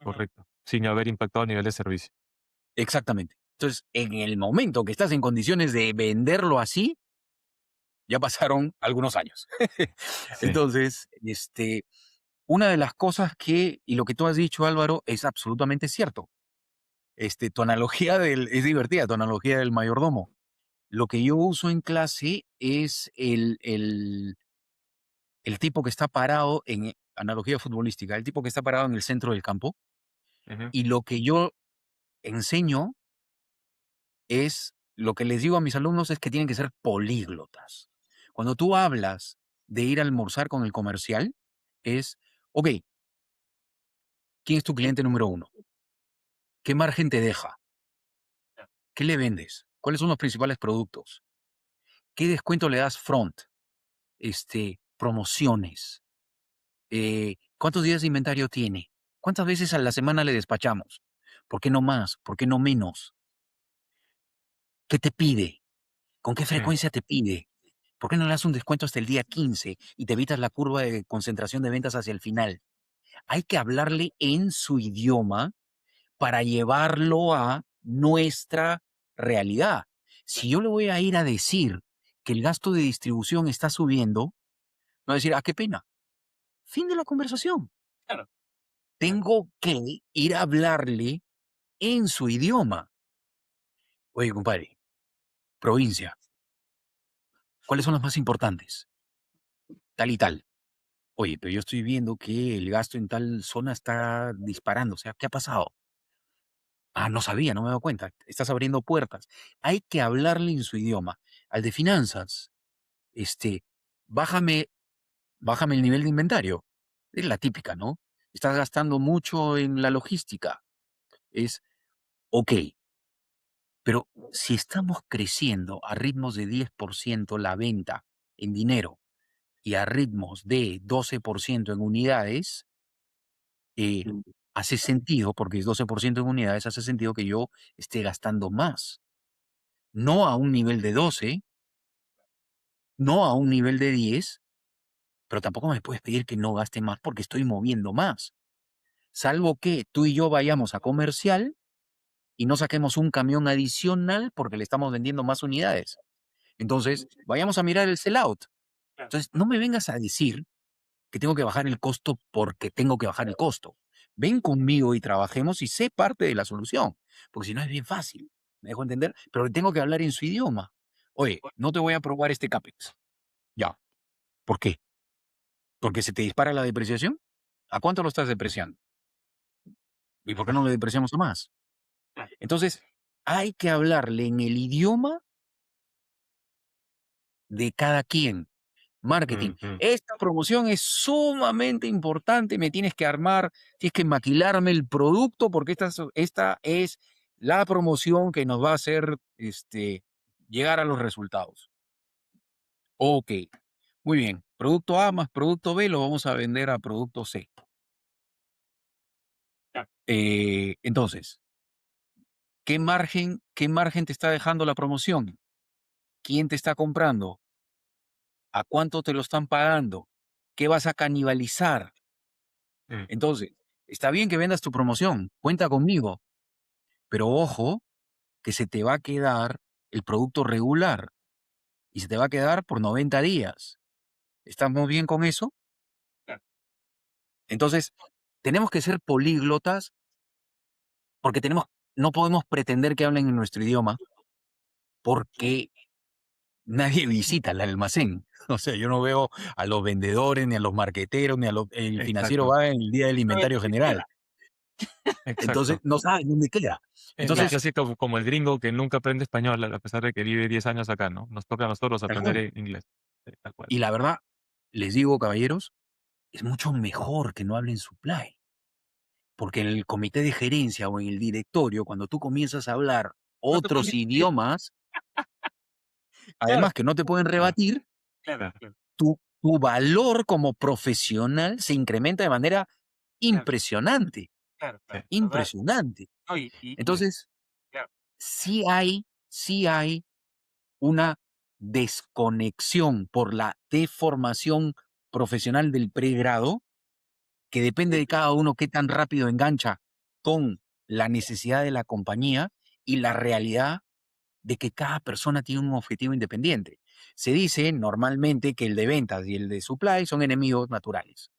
Ujú. correcto. Sin haber impactado a nivel de servicio. Exactamente. Entonces, en el momento que estás en condiciones de venderlo así, ya pasaron algunos años. Sí. Entonces, una de las cosas que, y lo que tú has dicho, Álvaro, es absolutamente cierto. Tu analogía es divertida, tu analogía del mayordomo. Lo que yo uso en clase es el tipo que está parado en analogía futbolística, el tipo que está parado en el centro del campo, Ujú, y lo que yo enseño lo que les digo a mis alumnos es que tienen que ser políglotas. Cuando tú hablas de ir a almorzar con el comercial, es, ok, ¿quién es tu cliente número uno? ¿Qué margen te deja? ¿Qué le vendes? ¿Cuáles son los principales productos? ¿Qué descuento le das front? Promociones. ¿Cuántos días de inventario tiene? ¿Cuántas veces a la semana le despachamos? ¿Por qué no más? ¿Por qué no menos? ¿Qué te pide? ¿Con qué sí, frecuencia te pide? ¿Por qué no le das un descuento hasta el día 15 y te evitas la curva de concentración de ventas hacia el final? Hay que hablarle en su idioma para llevarlo a nuestra realidad. Si yo le voy a ir a decir que el gasto de distribución está subiendo, no va a decir, ah, qué pena. Fin de la conversación. Claro. Tengo que ir a hablarle en su idioma. Oye, compadre, provincia, ¿cuáles son los más importantes? Tal y tal. Oye, pero yo estoy viendo que el gasto en tal zona está disparando. O sea, ¿qué ha pasado? Ah, no sabía, no me he dado cuenta. Estás abriendo puertas. Hay que hablarle en su idioma. Al de finanzas, este, bájame, bájame el nivel de inventario. Es la típica, ¿no? Estás gastando mucho en la logística. Es, ok, pero si estamos creciendo a ritmos de 10% la venta en dinero y a ritmos de 12% en unidades, hace sentido, porque es 12% en unidades, hace sentido que yo esté gastando más. No a un nivel de 12, no a un nivel de 10, pero tampoco me puedes pedir que no gaste más porque estoy moviendo más. Salvo que tú y yo vayamos a comercial y no saquemos un camión adicional porque le estamos vendiendo más unidades. Entonces, vayamos a mirar el sellout. Claro. Entonces, no me vengas a decir que tengo que bajar el costo porque tengo que bajar el costo. Ven conmigo y trabajemos y sé parte de la solución, porque si no es bien fácil. ¿Me dejo entender? Pero tengo que hablar en su idioma. Oye, no te voy a aprobar este CAPEX. Ya. ¿Por qué? ¿Porque se te dispara la depreciación? ¿A cuánto lo estás depreciando? ¿Y por qué no lo depreciamos a más? Claro. Entonces, hay que hablarle en el idioma de cada quien. Marketing. ujú, Esta promoción es sumamente importante, me tienes que armar, tienes que maquilarme el producto porque esta es la promoción que nos va a hacer llegar a los resultados. Ok, muy bien. Producto A más producto B lo vamos a vender a producto C. Claro. Entonces, qué margen te está dejando la promoción? ¿Quién te está comprando? ¿A cuánto te lo están pagando? ¿Qué vas a canibalizar? mm, Entonces, está bien que vendas tu promoción, cuenta conmigo, pero ojo que se te va a quedar el producto regular y se te va a quedar por 90 días. ¿Estamos bien con eso? Claro. Entonces, tenemos que ser políglotas porque no podemos pretender que hablen en nuestro idioma porque nadie visita el almacén. O sea, yo no veo a los vendedores, ni a los marqueteros, el financiero exacto, va en el día del Sabe inventario dónde general. queda. Entonces, exacto. no saben dónde queda. El Entonces, clásico como el gringo que nunca aprende español a pesar de que vive 10 años acá, ¿no? Nos toca a nosotros tal aprender cual. inglés. Tal cual. Y la verdad, les digo, caballeros, es mucho mejor que no hablen supply, porque en el comité de gerencia o en el directorio, cuando tú comienzas a hablar No te pueden otros discutir. idiomas, Claro, además que no te pueden Claro, rebatir, claro, claro. claro. tu tu valor como profesional se incrementa de manera Claro, impresionante, claro, Sí. claro. Total. impresionante. No, y Entonces, claro. sí hay una desconexión por la deformación profesional del pregrado, que depende de cada uno qué tan rápido engancha con la necesidad de la compañía y la realidad de que cada persona tiene un objetivo independiente. Se dice normalmente que el de ventas y el de supply son enemigos naturales.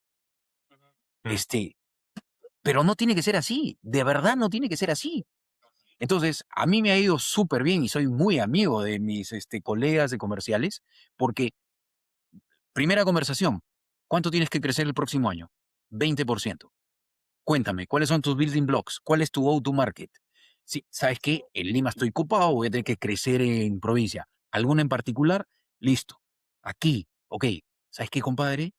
Ujú. Este, pero no tiene que ser así, de verdad no tiene que ser así. Entonces, a mí me ha ido súper bien y soy muy amigo de mis colegas de comerciales, porque primera conversación, ¿cuánto tienes que crecer el próximo año? 20%. Cuéntame, ¿cuáles son tus building blocks? ¿Cuál es tu go-to-market? Sí, ¿sabes qué? En Lima estoy ocupado, voy a tener que crecer en provincia. ¿Alguna en particular? Listo. Aquí, ok. ¿Sabes qué, compadre?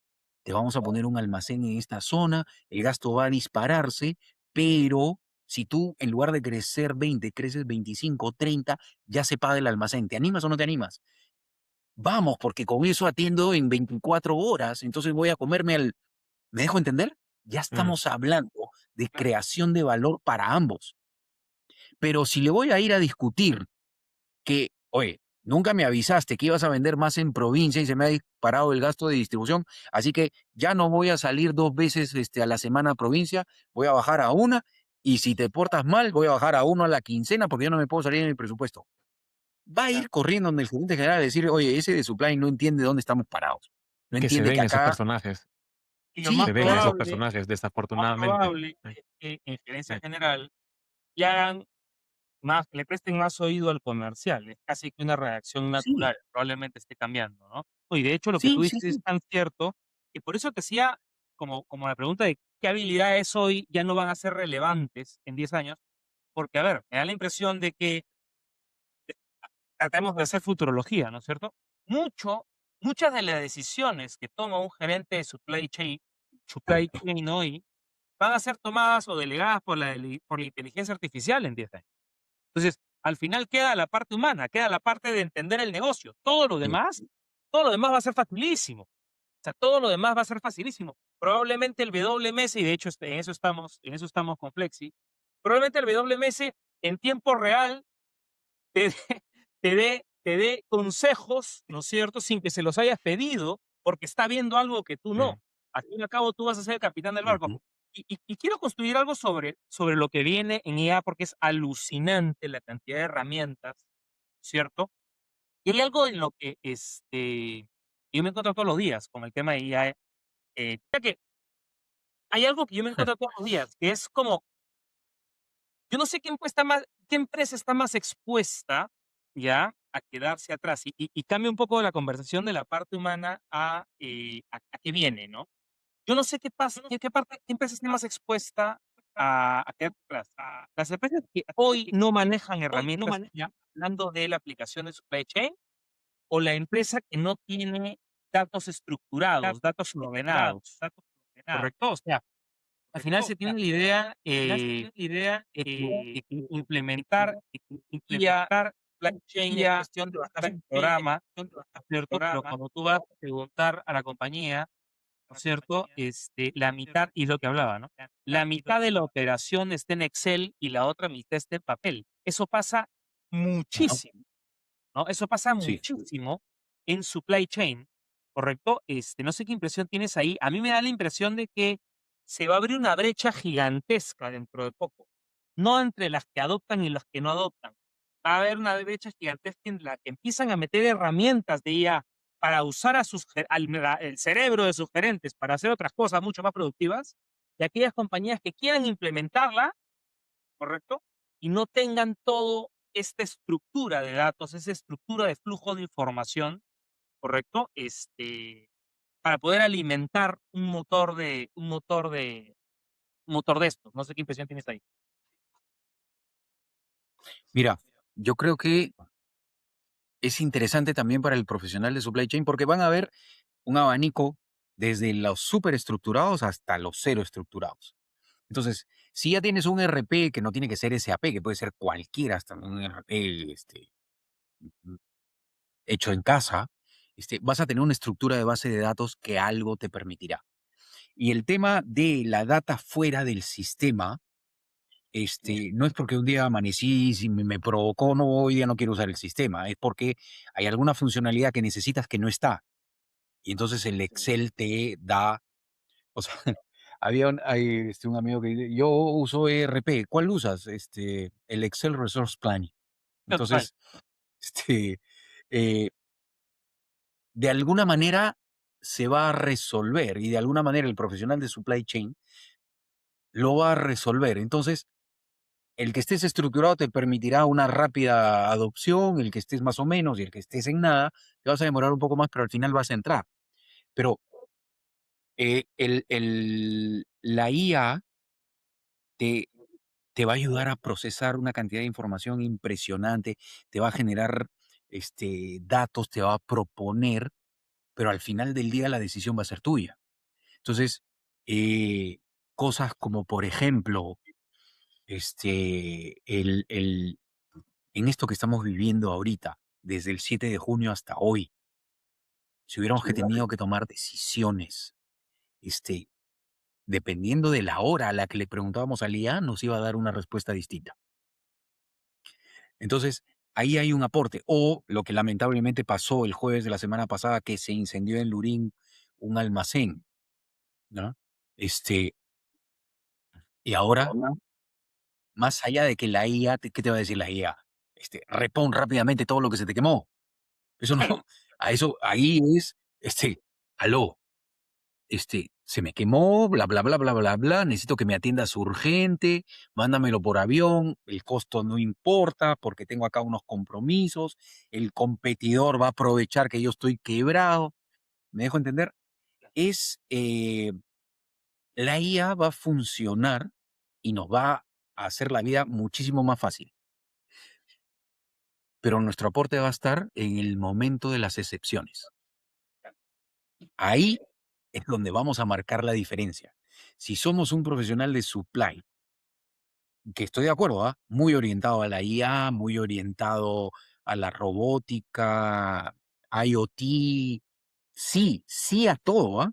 Te vamos a poner un almacén en esta zona, el gasto va a dispararse, pero si tú en lugar de crecer 20, creces 25, 30, ya se paga el almacén. ¿Te animas o no te animas? Vamos, porque con eso atiendo en 24 horas, entonces voy a comerme al... ¿Me dejo entender? Ya Mm. estamos hablando de Claro. creación de valor para ambos. Pero si le voy a ir a discutir que, oye, nunca me avisaste que ibas a vender más en provincia y se me ha disparado el gasto de distribución, así que ya no voy a salir 2 veces a la semana a provincia, voy a bajar a una, y si te portas mal, voy a bajar a uno a la quincena porque yo no me puedo salir en mi presupuesto. Va a Claro. ir corriendo donde el gerente general a decir, oye, ese de supply no entiende dónde estamos parados. No Que se entiende que ven esos acá, personajes, Y lo sí, se más ven esos probable, personajes, lo más desafortunadamente. probable es que en gerencia Sí. general ya hagan más, le presten más oído al comercial. Es casi que una reacción sí, natural. Probablemente esté cambiando, ¿no? Y de hecho, lo que sí, tú sí, dices es sí. tan cierto que por eso te hacía como la pregunta de qué habilidades hoy ya no van a ser relevantes en 10 años. Porque, a ver, me da la impresión de que tratemos de hacer futurología, ¿no es cierto? Muchas de las decisiones que toma un gerente de supply chain hoy van a ser tomadas o delegadas por la inteligencia artificial en 10 años. Entonces, al final queda la parte humana, queda la parte de entender el negocio. Sí. Todo lo demás va a ser facilísimo. O sea, todo lo demás va a ser facilísimo. Probablemente el WMS, y de hecho en eso estamos con Flexi, probablemente el WMS en tiempo real te, te dé consejos, ¿no es cierto?, sin que se los hayas pedido, porque está viendo algo que tú no. Mm. Al fin y al cabo, tú vas a ser el capitán del barco. Ujú. Y quiero construir algo sobre lo que viene en IA, porque es alucinante la cantidad de herramientas, ¿cierto? Y hay algo en lo que yo me encuentro todos los días con el tema de IA. Ya que hay algo que yo me encuentro todos los días, que es como, yo no sé qué empresa está más expuesta, ¿ya?, a quedarse atrás. Y cambia un poco la conversación de la parte humana a qué viene, ¿no? Yo no sé qué pasa, qué empresa está más expuesta a quedarse atrás. Las empresas que hoy no manejan herramientas, ya hablando de la aplicación de supply chain, o la empresa que no tiene datos estructurados, datos ordenados, ¿correcto? O sea, al final se tiene la idea de que implementar blockchain es cuestión de bajarse un programa, ¿cierto? Pero cuando tú vas a preguntar a la compañía, ¿no es cierto? La mitad, y es lo que hablaba, ¿no? La mitad de la operación está en Excel y la otra mitad está en papel. Eso pasa Ajá. muchísimo, ¿no? Eso pasa Sí. muchísimo en supply chain, ¿correcto? No sé qué impresión tienes ahí. A mí me da la impresión de que se va a abrir una brecha gigantesca dentro de poco. No entre las que adoptan y las que no adoptan. Va a haber una brecha gigantesca en la que empiezan a meter herramientas de IA para usar el cerebro de sus gerentes para hacer otras cosas mucho más productivas, y aquellas compañías que quieran implementarla, ¿correcto? Y no tengan todo esta estructura de datos, esa estructura de flujo de información, ¿correcto? Para poder alimentar un motor de estos. No sé qué impresión tienes ahí. Mira, yo creo que es interesante también para el profesional de supply chain porque van a ver un abanico desde los súper estructurados hasta los cero estructurados. Entonces, si ya tienes un RP que no tiene que ser SAP, que puede ser cualquiera, hasta un RP hecho en casa, vas a tener una estructura de base de datos que algo te permitirá. Y el tema de la data fuera del sistema, no es porque un día amanecí y me provocó, no, hoy día no quiero usar el sistema, es porque hay alguna funcionalidad que necesitas que no está. Y entonces el Excel te da, o sea, hay un amigo que dice, yo uso ERP, ¿cuál usas? El Excel Resource Planning. Total. Entonces, eh, de alguna manera se va a resolver y de alguna manera el profesional de supply chain lo va a resolver. Entonces, el que estés estructurado te permitirá una rápida adopción, el que estés más o menos y el que estés en nada, te vas a demorar un poco más, pero al final vas a entrar. Pero la IA te, te va a ayudar a procesar una cantidad de información impresionante, te va a generar datos, te va a proponer, pero al final del día la decisión va a ser tuya. Entonces, cosas como, por ejemplo, en esto que estamos viviendo ahorita, desde el 7 de junio hasta hoy, si hubiéramos tenido que tomar decisiones, dependiendo de la hora a la que le preguntábamos al IA, nos iba a dar una respuesta distinta. Entonces, ahí hay un aporte. O lo que lamentablemente pasó el jueves de la semana pasada, que se incendió en Lurín un almacén, ¿no? Y ahora, más allá de que la IA, ¿qué te va a decir la IA? Repon rápidamente todo lo que se te quemó. Eso no, ahí es, aló, se me quemó, bla, bla, bla, bla, bla, bla, necesito que me atiendas urgente, mándamelo por avión, el costo no importa porque tengo acá unos compromisos, el competidor va a aprovechar que yo estoy quebrado, ¿me dejo entender? La IA va a funcionar y nos va a hacer la vida muchísimo más fácil, pero nuestro aporte va a estar en el momento de las excepciones. Ahí es donde vamos a marcar la diferencia. Si somos un profesional de supply, que estoy de acuerdo, muy orientado a la IA, muy orientado a la robótica, IoT, sí, sí a todo,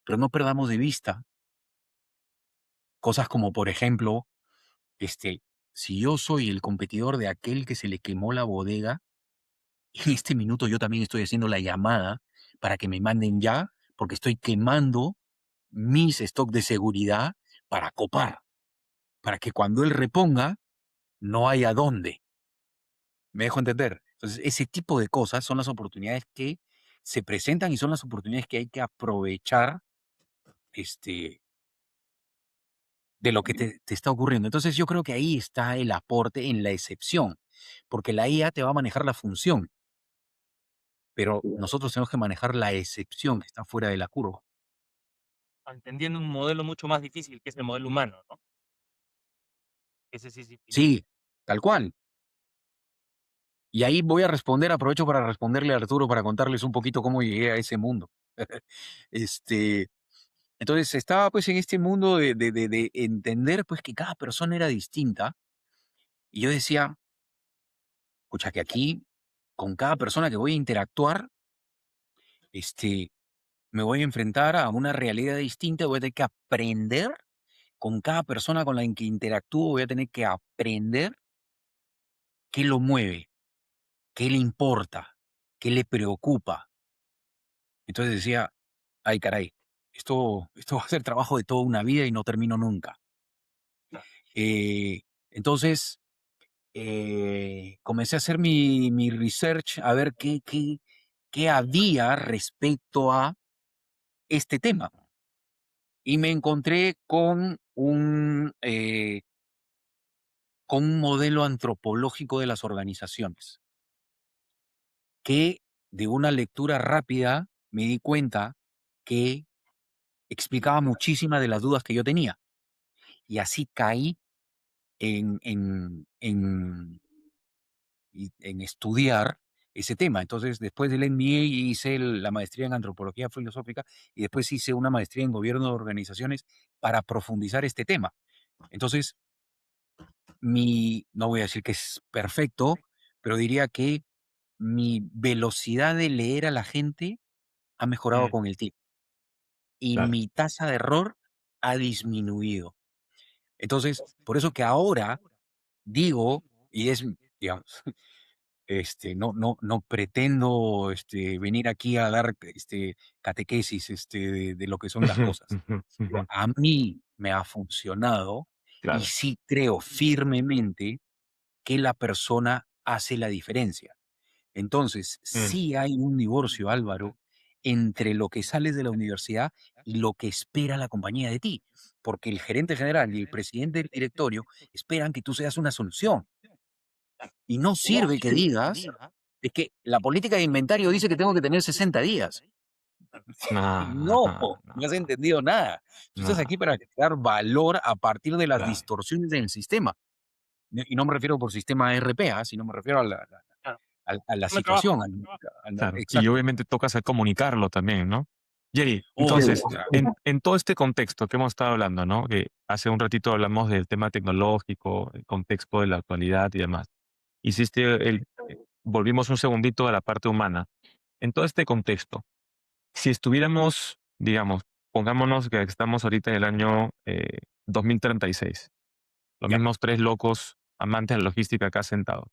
pero no perdamos de vista cosas como, por ejemplo, si yo soy el competidor de aquel que se le quemó la bodega, en este minuto yo también estoy haciendo la llamada para que me manden ya, porque estoy quemando mis stock de seguridad para copar, para que cuando él reponga, no haya dónde. ¿Me dejo entender? Entonces, ese tipo de cosas son las oportunidades que se presentan y son las oportunidades que hay que aprovechar de lo que te está ocurriendo. Entonces, yo creo que ahí está el aporte en la excepción, porque la IA te va a manejar la función, pero nosotros tenemos que manejar la excepción que está fuera de la curva. Entendiendo un modelo mucho más difícil, que es el modelo humano, ¿no? Ese sí es difícil. Sí, tal cual. Y ahí voy a responder, aprovecho para responderle a Arturo para contarles un poquito cómo llegué a ese mundo. Entonces estaba pues en este mundo de entender pues que cada persona era distinta y yo decía, escucha que aquí con cada persona que voy a interactuar, me voy a enfrentar a una realidad distinta, voy a tener que aprender con cada persona con la que interactúo, voy a tener que aprender qué lo mueve, qué le importa, qué le preocupa. Entonces decía, ay caray, esto va a ser trabajo de toda una vida y no termino nunca. Entonces, comencé a hacer mi research a ver qué había respecto a este tema. Y me encontré con un modelo antropológico de las organizaciones, que de una lectura rápida me di cuenta que explicaba muchísimas de las dudas que yo tenía. Y así caí en estudiar ese tema. Entonces, después del MBA hice la maestría en antropología filosófica y después hice una maestría en gobierno de organizaciones para profundizar este tema. Entonces, no voy a decir que es perfecto, pero diría que mi velocidad de leer a la gente ha mejorado Mm, con el tiempo y claro. mi tasa de error ha disminuido. Entonces, por eso que ahora digo, y es, digamos, no pretendo venir aquí a dar catequesis de lo que son las Ujú, cosas. ujú, Pero ujú, a mí me ha funcionado y claro. sí creo firmemente que la persona hace la diferencia. Entonces, Mm, sí hay un divorcio, Álvaro, entre lo que sales de la universidad y lo que espera la compañía de ti, porque el gerente general y el presidente del directorio esperan que tú seas una solución. Y no sirve que digas, es que la política de inventario dice que tengo que tener 60 días. no, No, no, no has entendido nada. Tú estás no, aquí para crear valor a partir de las claro. distorsiones en el sistema. Y no me refiero por sistema ERP, sino me refiero a Claro. la Me trabajo. situación. Claro. Y Exacto. obviamente toca hacer comunicarlo también, ¿no? Jerry, Obvio, entonces, o sea, en todo este contexto que hemos estado hablando, ¿no? Que hace un ratito hablamos del tema tecnológico, el contexto de la actualidad y demás. Hiciste volvimos un segundito a la parte humana. En todo este contexto, si estuviéramos, digamos, pongámonos que estamos ahorita en el año 2036, los ya. mismos tres locos amantes de la logística acá sentados.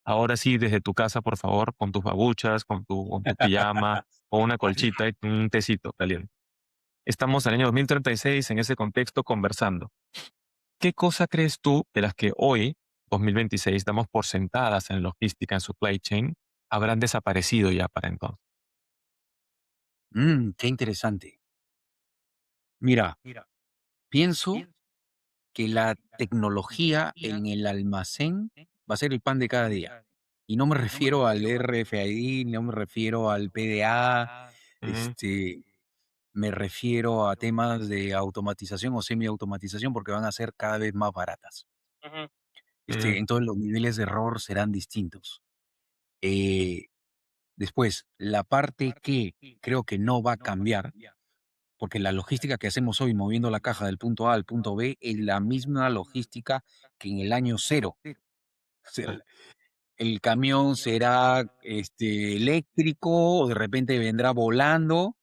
Ahora sí, desde tu casa, por favor, con tus babuchas, con tu pijama, o una colchita y un tecito caliente. Estamos en el año 2036 en ese contexto conversando. ¿Qué cosa crees tú de las que hoy, 2026, damos por sentadas en logística, en supply chain, habrán desaparecido ya para entonces? Qué interesante. Mira, pienso que la tecnología en el almacén va a ser el pan de cada día. Y no me refiero al RFID, no me refiero al PDA, Ujú, este, me refiero a temas de automatización o semiautomatización porque van a ser cada vez más baratas. Ujú. ujú, Entonces los niveles de error serán distintos. Eh, Después, la parte que creo que no va a cambiar, porque la logística que hacemos hoy moviendo la caja del punto A al punto B es la misma logística que en el año cero. O sea, ah, el camión será eléctrico o de repente vendrá volando,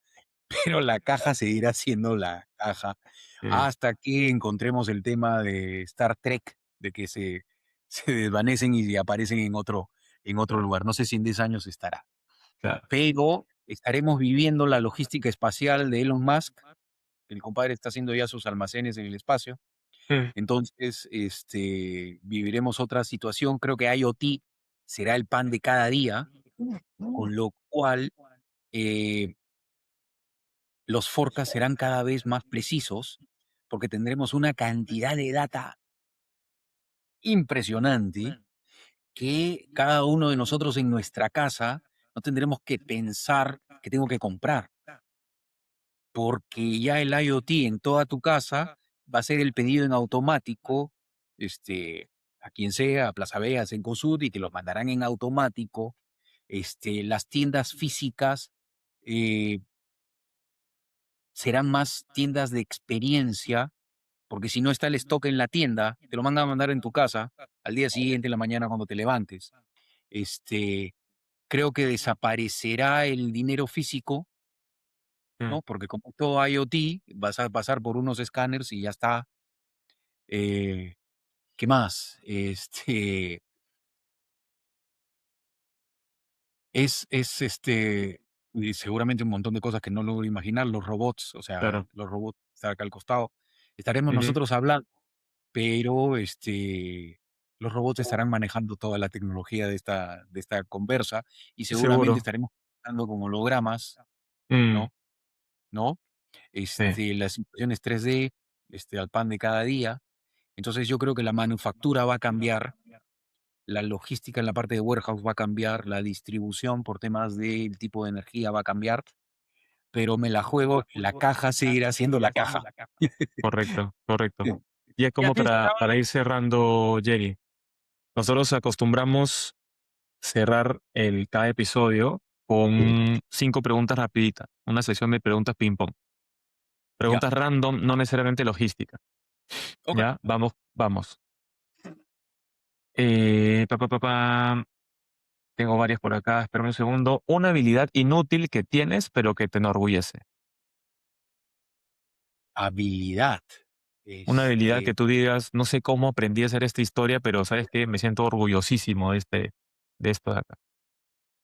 pero la caja seguirá siendo la caja sí, hasta que encontremos el tema de Star Trek, de que se desvanecen y aparecen en otro claro, lugar. No sé si en 10 años estará, claro. pero estaremos viviendo la logística espacial de Elon Musk. El compadre está haciendo ya sus almacenes en el espacio. Mm, Entonces, viviremos otra situación. Creo que IoT será el pan de cada día, con lo cual eh, los forecasts serán cada vez más precisos, porque tendremos una cantidad de data impresionante que cada uno de nosotros en nuestra casa no tendremos que pensar que tengo que comprar, porque ya el IoT en toda tu casa va a ser el pedido en automático, a quien sea, a Plaza Vea, en Cencosud, y te los mandarán en automático. Las tiendas físicas eh, serán más tiendas de experiencia, porque si no está el stock en la tienda, te lo mandan a mandar en tu casa al día siguiente, en la mañana cuando te levantes. Este, Creo que desaparecerá el dinero físico, mm. ¿no? Porque como todo IoT, vas a pasar por unos escáneres y ya está. Eh, ¿Qué más? Y seguramente un montón de cosas que no logro imaginar, los robots, o sea, Claro. los robots están acá al costado. Estaremos Ujú. nosotros hablando, pero los robots estarán manejando toda la tecnología de esta conversa y seguramente Seguro. estaremos usando como hologramas, Mm, ¿no? ¿No? sí, Las impresiones 3D, al pan de cada día. Entonces yo creo que la manufactura va a cambiar, la logística en la parte de warehouse va a cambiar, la distribución por temas del tipo de energía va a cambiar, pero me la juego, la caja seguirá siendo la caja. correcto, correcto. Ya Ya como tienes para grabado. ir cerrando, Jerry, nosotros acostumbramos cerrar cada episodio con 5 preguntas rapiditas, una sesión de preguntas ping-pong. Ya, Preguntas random, no necesariamente logística. ok. ¿Ya? Vamos, vamos. Pa, pa, pa, pa. Tengo varias por acá, espérame un segundo. Una habilidad inútil que tienes, pero que te enorgullece. Habilidad. Una habilidad que Este, tú digas, no sé cómo aprendí a hacer esta historia, pero ¿sabes qué? Me siento orgullosísimo de esto de acá.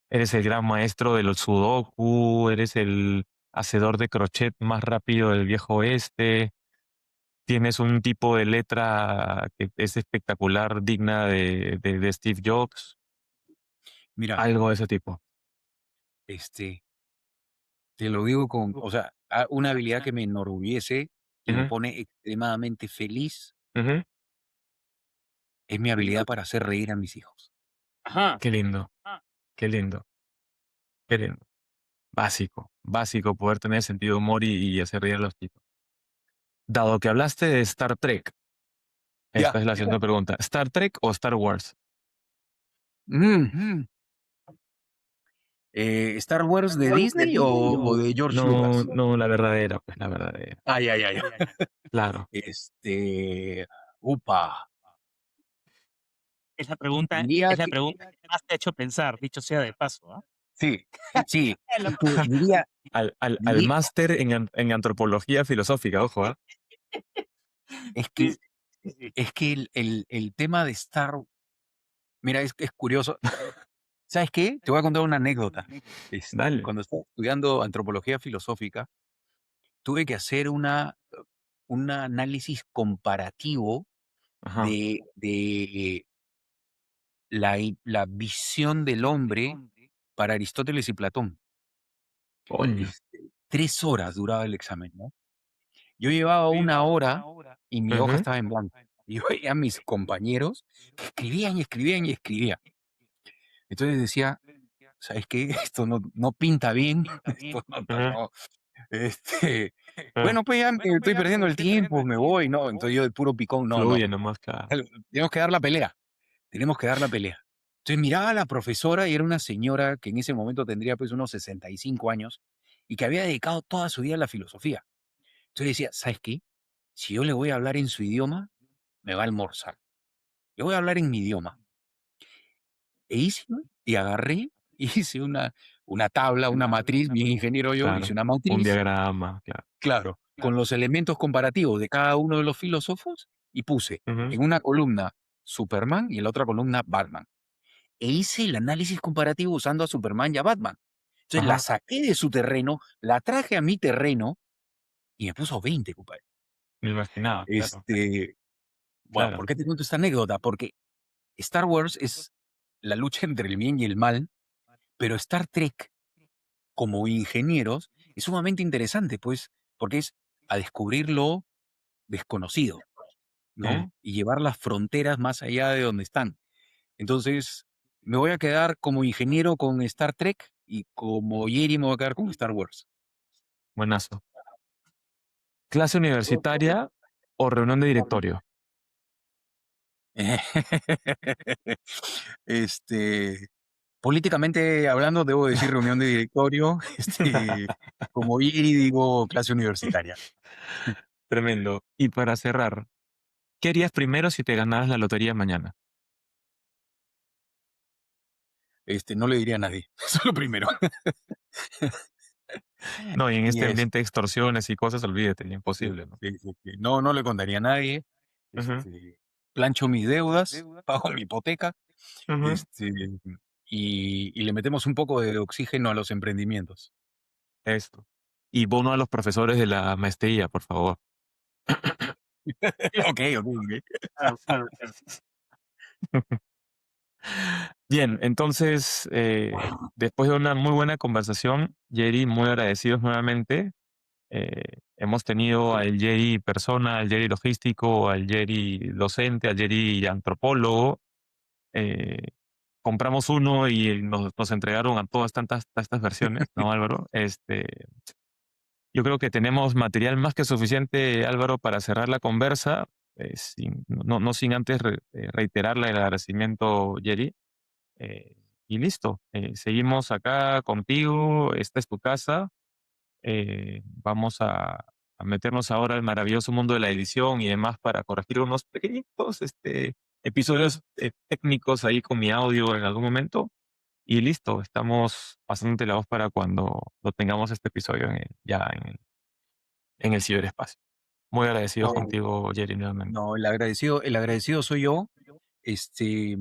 Eres el gran maestro de los sudoku, eres el hacedor de crochet más rápido del viejo oeste, tienes un tipo de letra que es espectacular, digna de Steve Jobs, mira, algo de ese tipo. este, te lo digo o sea, una habilidad que me enorgullece y me Ujú, pone extremadamente feliz ujú. es mi habilidad para hacer reír a mis hijos. Ajá. Qué lindo, qué lindo, qué lindo. Básico, básico poder tener sentido de humor y hacer reír a los chicos. Dado que hablaste de Star Trek, esta Ya. es la siguiente pregunta. ¿Star Trek o Star Wars? Mm. ¿Star Wars de Disney o de George No, Lucas? no, la verdadera, pues la verdadera. Ay, ay, ay. Claro. Upa. Es la pregunta, Diría es la que pregunta que más te ha hecho pensar, dicho sea de paso, ¿ah? sí, sí. Es la- Es que diría, Al diría- máster en antropología filosófica, ojo, ¿ah? es Sí, que, sí, sí. es que el tema de mira, es curioso. ¿Sabes qué? Te voy a contar una anécdota. Dale. Cuando estaba estudiando antropología filosófica, tuve que hacer un análisis comparativo Ajá. de la visión del hombre para Aristóteles y Platón. Coño. 3 horas duraba el examen, ¿no? Yo llevaba 1 hora y mi hoja Ujú, estaba en blanco. Y yo veía a mis compañeros que escribían y escribían y escribían. Entonces decía, ¿sabes qué? Esto no pinta bien. Esto ujú, no. Este, ah. bueno, pues ya estoy perdiendo el tiempo, me voy, ¿no? Entonces yo de puro picón, no. Fluye nomás, claro. Tenemos que dar la pelea. Tenemos que dar la pelea. Entonces miraba a la profesora y era una señora que en ese momento tendría pues unos 65 años y que había dedicado toda su vida a la filosofía. Entonces decía, ¿sabes qué? Si yo le voy a hablar en su idioma, me va a almorzar. Le voy a hablar en mi idioma. E hice, ¿no? Y agarré, hice una tabla, una matriz, bien ingeniero yo, hice Claro. una Un matriz, diagrama, claro. claro, con los elementos comparativos de cada uno de los filósofos y puse Ujú, en una columna Superman y en la otra columna Batman. E hice el análisis comparativo usando a Superman y a Batman. Entonces la ajá. saqué de su terreno, la traje a mi terreno y me puso 20, compadre. Me imaginaba, claro. Bueno, Claro. ¿por qué te cuento esta anécdota? Porque Star Wars es la lucha entre el bien y el mal, pero Star Trek, como ingenieros, es sumamente interesante, pues, porque es a descubrir lo desconocido, Mm. ¿no? Y llevar las fronteras más allá de donde están. Entonces, me voy a quedar como ingeniero con Star Trek y como Jerry me voy a quedar con Star Wars. Buenazo. ¿Clase universitaria o reunión de directorio? Este, políticamente hablando, debo decir reunión de directorio. Como Jerry digo clase universitaria. Tremendo. Y para cerrar, ¿qué harías primero si te ganaras la lotería mañana? No le diría a nadie. Eso es lo primero. No, y en Y este ambiente de extorsiones y cosas, olvídate, sí, imposible, ¿no? sí. No le contaría a nadie. Ujú, Plancho mis deudas, pago mi hipoteca, ujú. este, y le metemos un poco de oxígeno a los emprendimientos. Esto. Y bono a los profesores de la maestría, por favor. Ok. Claro, claro, claro. Bien, entonces, después de una muy buena conversación, Jerry, muy agradecidos nuevamente. Hemos tenido al Jerry persona, al Jerry logístico, al Jerry docente, al Jerry antropólogo. Eh, compramos uno y nos entregaron a todas estas versiones, ¿no, Álvaro? Yo creo que tenemos material más que suficiente, Álvaro, para cerrar la conversa, no sin antes reiterarle el agradecimiento, Jerry. Eh, y listo, seguimos acá contigo, esta es tu casa. Vamos a meternos ahora al maravilloso mundo de la edición y demás para corregir unos pequeñitos episodios técnicos ahí con mi audio en algún momento. Y listo, estamos pasándote la voz para cuando lo tengamos este episodio en el ciberespacio. Muy agradecidos No, contigo, Jerry, nuevamente. no, el agradecido soy yo. Este,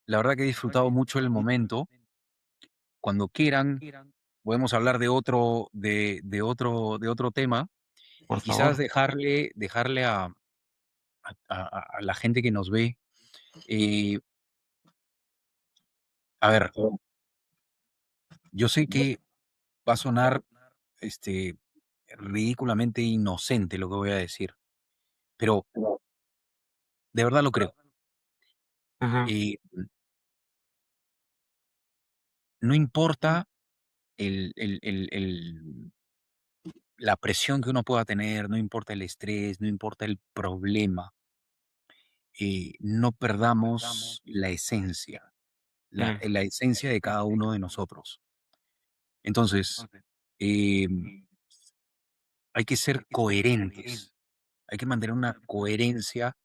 la verdad que he disfrutado mucho el momento. Cuando quieran, podemos hablar de otro tema Por y quizás favor. dejarle a la gente que nos ve. eh, a ver, yo sé que va a sonar este, ridículamente inocente lo que voy a decir, pero de verdad lo creo. Ajá. Eh, no importa la presión que uno pueda tener, no importa el estrés, no importa el problema, no perdamos la esencia, la esencia de cada uno de nosotros. Entonces, em, hay que ser coherentes, hay que mantener una coherencia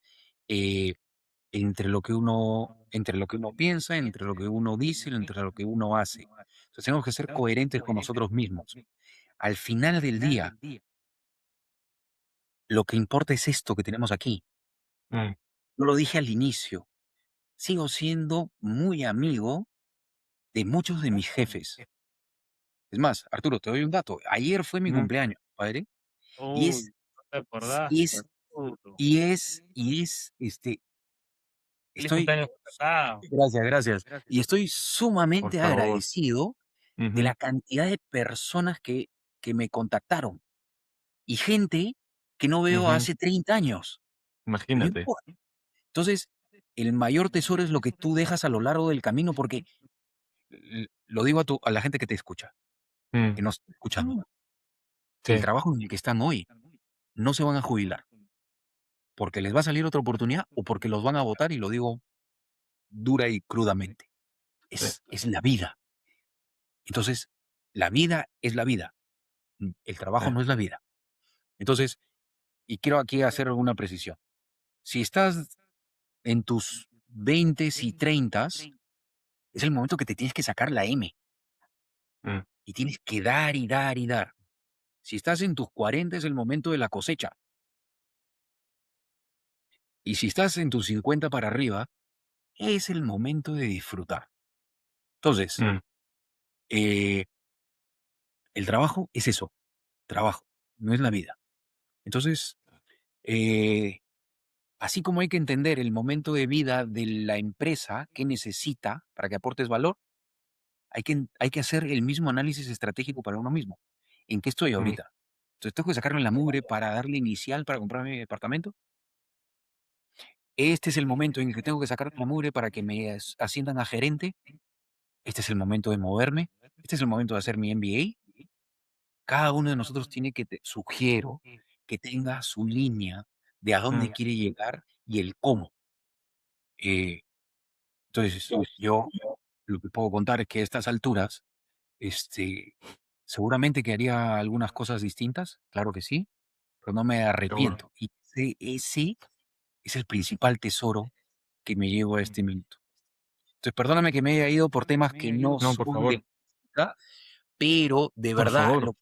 eh, entre lo que uno piensa, entre lo que uno dice, entre lo que uno hace. Entonces, tenemos que ser coherentes con nosotros mismos. Al final del día, lo que importa es esto que tenemos aquí. Mm, Yo lo dije al inicio, sigo siendo muy amigo de muchos de mis jefes. Es más, Arturo, te doy un dato. Ayer fue mi ujú, cumpleaños, padre, y Uy, es, no te y acordaste, es, Arturo. Feliz estoy, cumpleaños atrasado. gracias, y estoy por sumamente favor. agradecido de Ujú, la cantidad de personas que me contactaron y gente que no veo ujú. hace 30 años. Y no Imagínate. importa. Entonces, el mayor tesoro es lo que tú dejas a lo largo del camino, porque lo digo a la gente que te escucha, Mm, que nos está escuchando. El sí, trabajo en el que están hoy no se van a jubilar porque les va a salir otra oportunidad o porque los van a votar, y lo digo dura y crudamente. sí, Es la vida. Entonces, la vida es la vida. El sí. trabajo no es la vida. Entonces, y quiero aquí hacer alguna precisión. Si estás en tus 20 y 30, es el momento que te tienes que sacar la M Mm, y tienes que dar y dar y dar. Si estás en tus 40, es el momento de la cosecha. Y si estás en tus 50 para arriba, es el momento de disfrutar. Entonces, mm, eh, el trabajo es eso, trabajo, no es la vida. Entonces, eh, así como hay que entender el momento de vida de la empresa que necesita para que aportes valor, hay que hacer el mismo análisis estratégico para uno mismo. ¿En qué estoy mm, ahorita? Entonces, tengo que sacarle la mugre para darle inicial para comprar mi departamento. Este es el momento en el que tengo que sacar la mugre para que me asciendan a gerente. Este es el momento de moverme. Este es el momento de hacer mi MBA. Cada uno de nosotros tiene sugiero que tenga su línea de a dónde mm. quiere llegar y el cómo. Eh, entonces, yo lo que puedo contar es que a estas alturas, este, seguramente que haría algunas cosas distintas, claro que sí, pero no me Seguro. arrepiento. Y ese es el principal tesoro que me llevo a este minuto. Entonces, perdóname que me haya ido por temas que no No, por son de favor. política, pero de Por verdad favor.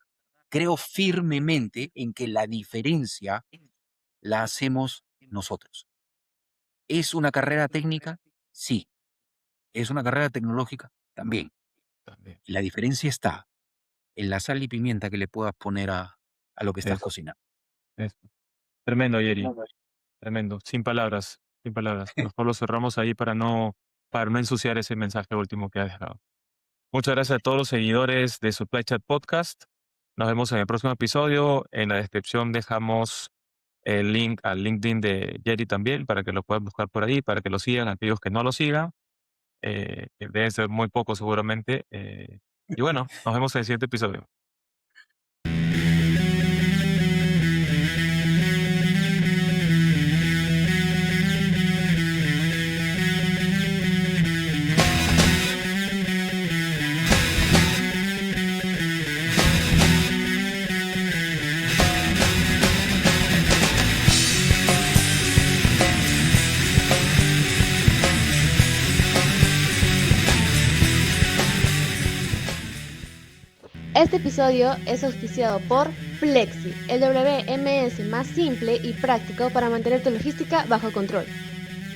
creo firmemente en que la diferencia la hacemos nosotros. ¿Es una carrera técnica? Sí. ¿Es una carrera tecnológica? También. También. La diferencia está en la sal y pimienta que le puedas poner a lo que estás Eso, cocinando. eso. Tremendo, Jerry. Tremendo. Sin palabras. Sin palabras. Mejor lo cerramos ahí para no ensuciar ese mensaje último que has dejado. Muchas gracias a todos los seguidores de Supply Chat Podcast. Nos vemos en el próximo episodio. En la descripción dejamos el link al LinkedIn de Jerry también para que lo puedan buscar por ahí, para que lo sigan, aquellos que no lo sigan, que deben ser muy pocos seguramente. Y bueno, nos vemos en el siguiente episodio. Este episodio es auspiciado por Flexi, el WMS más simple y práctico para mantener tu logística bajo control.